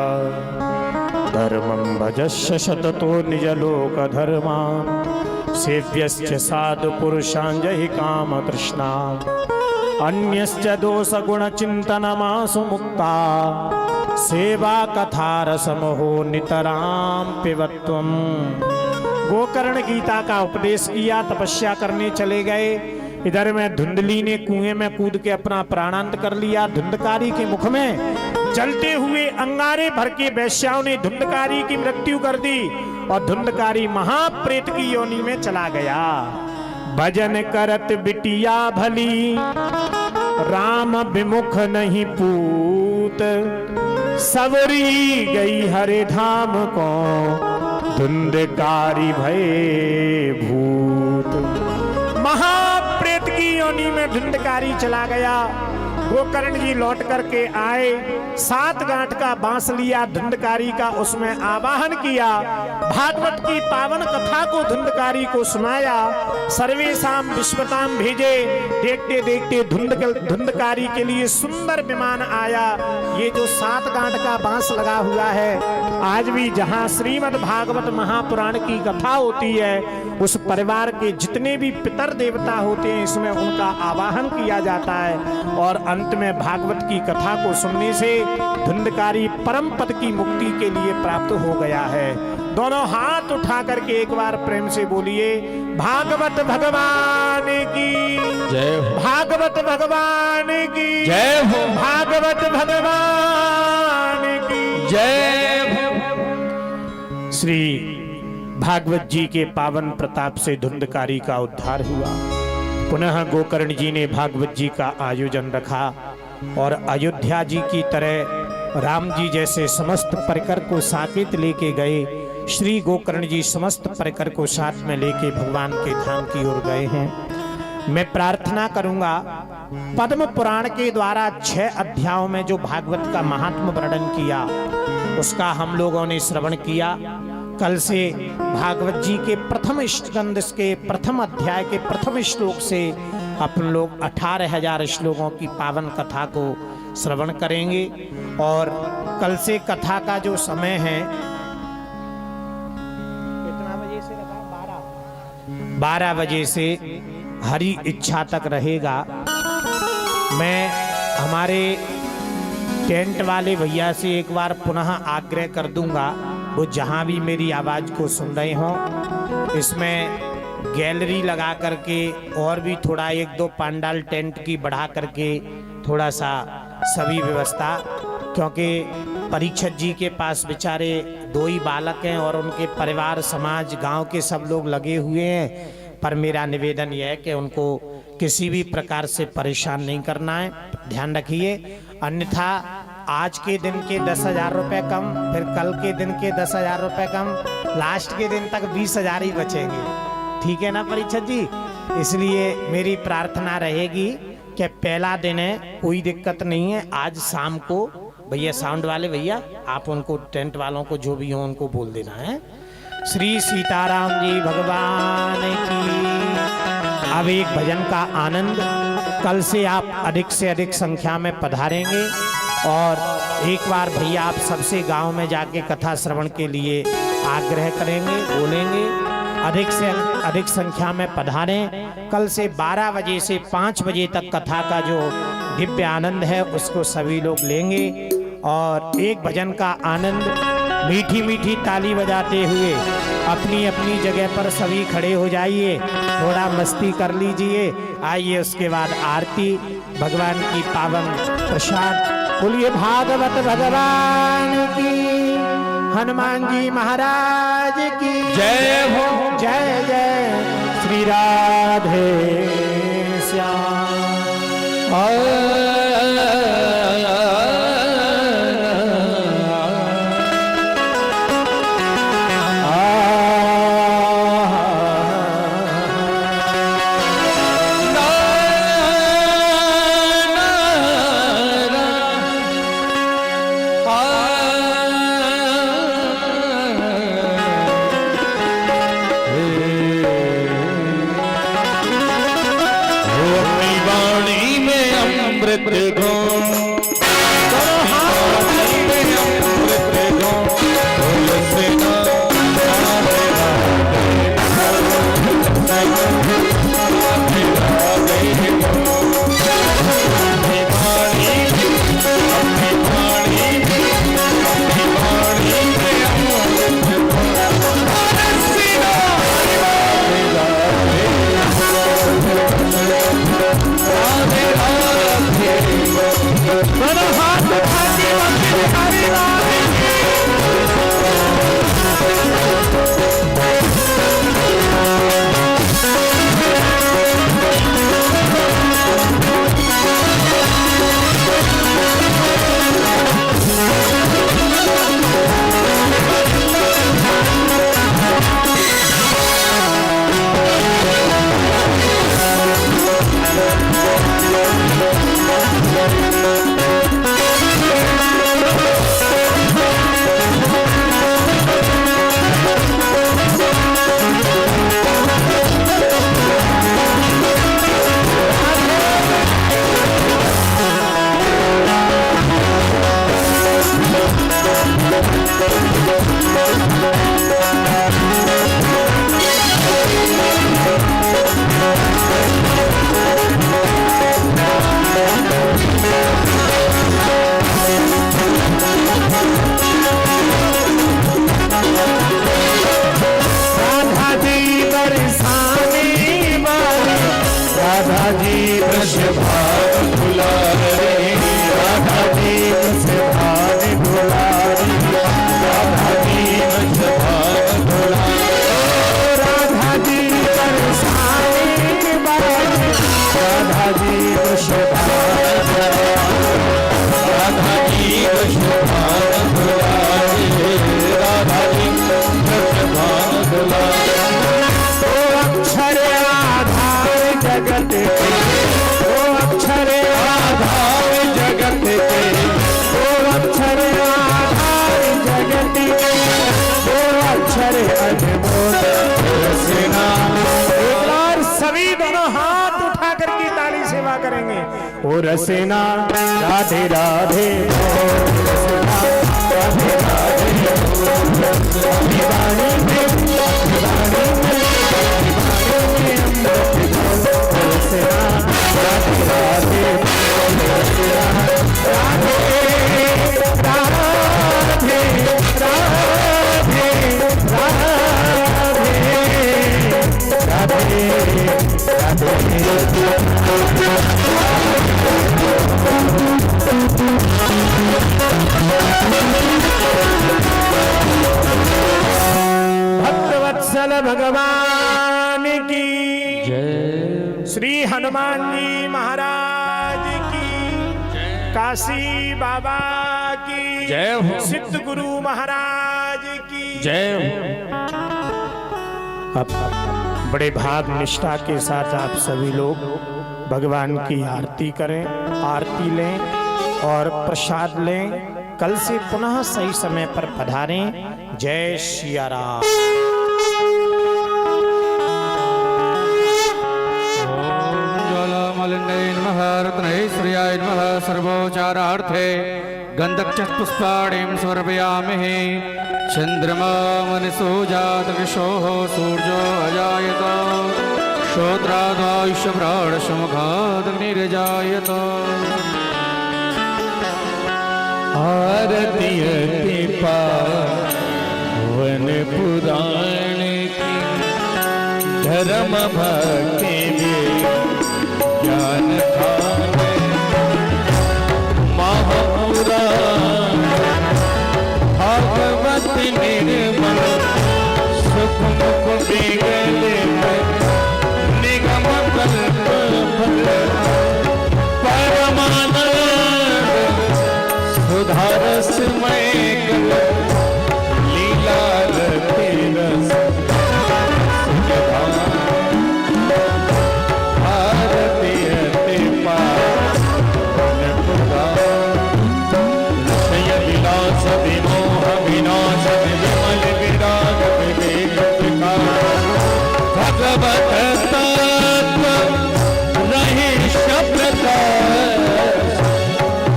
धर्मं भजस्य शततो निज लोक धर्मा, सेव्यश्च साधु पुरुषांजहि काम तृष्णा, अन्यश्च दोष गुण चिंतनमासु मुक्ता, सेवा कथा रसमहो नितराम पिबत्वम्। गोकर्ण गीता का उपदेश किया, तपस्या करने चले गए। इधर में धुंधली ने कुएं में कूद के अपना प्राणांत कर लिया। धुंधकारी के मुख में जलते हुए अंगारे भर के वैश्याओं ने धुंधकारी की मृत्यु कर दी, और धुंधकारी महाप्रेत की योनि में चला गया। भजन करत बिटिया भली, राम विमुख नहीं पूत, सवरी गई हरे धाम को, धुंधकारी भय भूत। महाप्रेत की योनि में धुंधकारी चला गया। गोकर्ण जी लौट करके आए, 7 गांठ का बांस लिया धुंधकारी का, उसमें आवाहन किया, भागवत की पावन कथा को धुंधकारी को सुनाया। सर्वेशाम विश्वताम भेजे। देखते देखते धुंधकारी के लिए सुंदर विमान आया। ये जो 7 गांठ का बांस लगा हुआ है, आज भी जहाँ श्रीमद् भागवत महापुराण की कथा होती है, उस परिवार के जितने भी पितर देवता होते हैं, इसमें उनका आवाहन किया जाता है और अंत में भागवत की कथा को सुनने से धुंधकारी परम पद की मुक्ति के लिए प्राप्त हो गया है। दोनों हाथ उठा करके एक बार प्रेम से बोलिए, भागवत भगवान की जय हो, भागवत भगवान की जय हो, भागवत भगवान की जय हो। श्री भागवत जी के पावन प्रताप से धुंधकारी का उद्धार हुआ। पुनः गोकर्ण जी ने भागवत जी का आयोजन रखा और अयोध्या जी की तरह राम जी जैसे समस्त परिकर को साकेत लेके गए, श्री गोकर्ण जी समस्त परिकर को साथ में लेके भगवान के धाम की ओर गए हैं। मैं प्रार्थना करूंगा, पद्म पुराण के द्वारा 6 अध्यायों में जो भागवत का महात्म वर्णन किया, उसका हम लोगों ने श्रवण किया। कल से भागवत जी के प्रथम स्कंद के प्रथम अध्याय के प्रथम श्लोक से अपन लोग 18,000 श्लोकों की पावन कथा को श्रवण करेंगे। और कल से कथा का जो समय है, कितना बजे से रखा? 12 बजे से हरि इच्छा तक रहेगा। मैं हमारे टेंट वाले भैया से एक बार पुनः आग्रह कर दूंगा, वो जहां भी मेरी आवाज को सुन रहे हों, इसमें गैलरी लगा करके और भी थोड़ा 1-2 पंडाल टेंट की बढ़ा करके थोड़ा सा सभी व्यवस्था, क्योंकि परीक्षित जी के पास बेचारे 2 ही बालक हैं और उनके परिवार समाज गांव के सब लोग लगे हुए हैं। पर मेरा निवेदन यह है कि उनको किसी भी प्रकार से परेशान नहीं करना है, ध्यान रखिए। अन्यथा आज के दिन के 10,000 रुपये कम, फिर कल के दिन के 10,000 रुपये कम, लास्ट के दिन तक 20,000 ही बचेंगे। ठीक है ना परीक्षित जी? इसलिए मेरी प्रार्थना रहेगी कि पहला दिन है, कोई दिक्कत नहीं है। आज शाम को भैया साउंड वाले भैया, आप उनको टेंट वालों को जो भी हो उनको बोल देना है। श्री सीताराम जी भगवान की। अब एक भजन का आनंद, कल से आप अधिक से अधिक संख्या में पधारेंगे और एक बार भैया आप सबसे गांव में जाके कथा श्रवण के लिए आग्रह करेंगे, बोलेंगे, अधिक से अधिक संख्या में पधारें। कल से 12 बजे से 5 बजे तक कथा का जो दिव्य आनंद है उसको सभी लोग लेंगे। और एक भजन का आनंद, मीठी मीठी ताली बजाते हुए अपनी अपनी जगह पर सभी खड़े हो जाइए, थोड़ा मस्ती कर लीजिए। आइए उसके बाद आरती, भगवान की पावन प्रसाद। बोलिए भागवत भगवान की, हनुमान जी महाराज की जय हो, जय जय श्री राधे श्याम। राधे राधे ओ रसना राधे राधे ओ रसना राधे राधे दीवानी में रसना राधे राधे रसना राधे राधे राधे भक्तवत्सल भगवान की जय श्री हनुमान जी महाराज की काशी बाबा की जय हो। सिद्ध गुरु महाराज की जय हो। अब बड़े भाव निष्ठा के साथ आप सभी लोग भगवान की आरती करें, आरती लें और प्रसाद लें। कल से पुनः सही समय पर पधारें। जय सिया राम। ज्वालामालिन्यै नमः रत्नैश्वर्याय नमः सर्वोचारार्थे गन्धक्पुष्पाणिं समर्पयामि। चन्द्रमा मनसो जातविशोः सूर्यो अजायत श्रोत्रादायुष्यप्राणसमुखादग्निरजायत। आरती पावन पुराण की धर्म भक्ति ज्ञान महापुराण भागवत निर्मल सुख मुख बिगल निगम कल्प परमानंद सुधारसमय लीला रति रस आरती पावन पुराण विषय विलास विमोह विनाश विमल विराग विवेक विकार भगवत तत्व रहे शब्द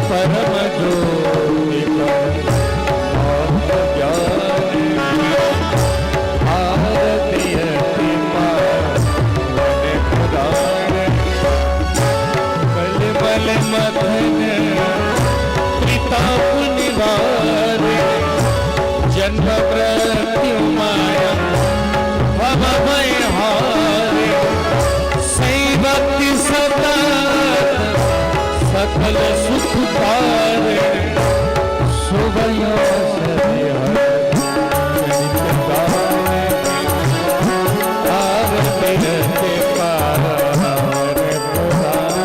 परम ज्योति आरती पावन पुराण बल बल मथन प्रताप निवार जन्म मृत्यु माया भव भय हारे सही भक्ति सदा सकल सुख पार सुभयो आरती पावन पुराण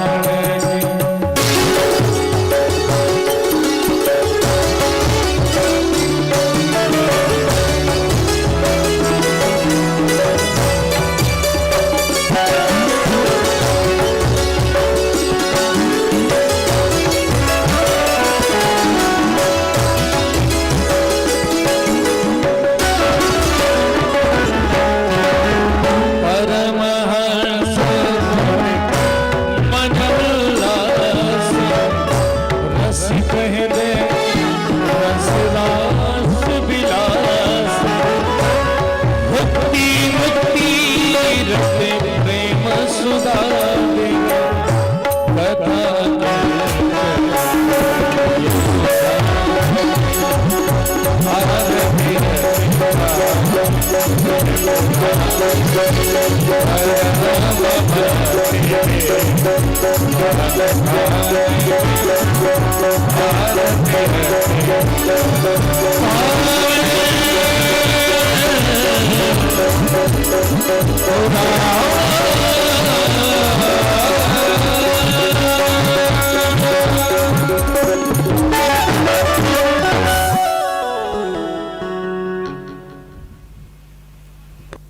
Hare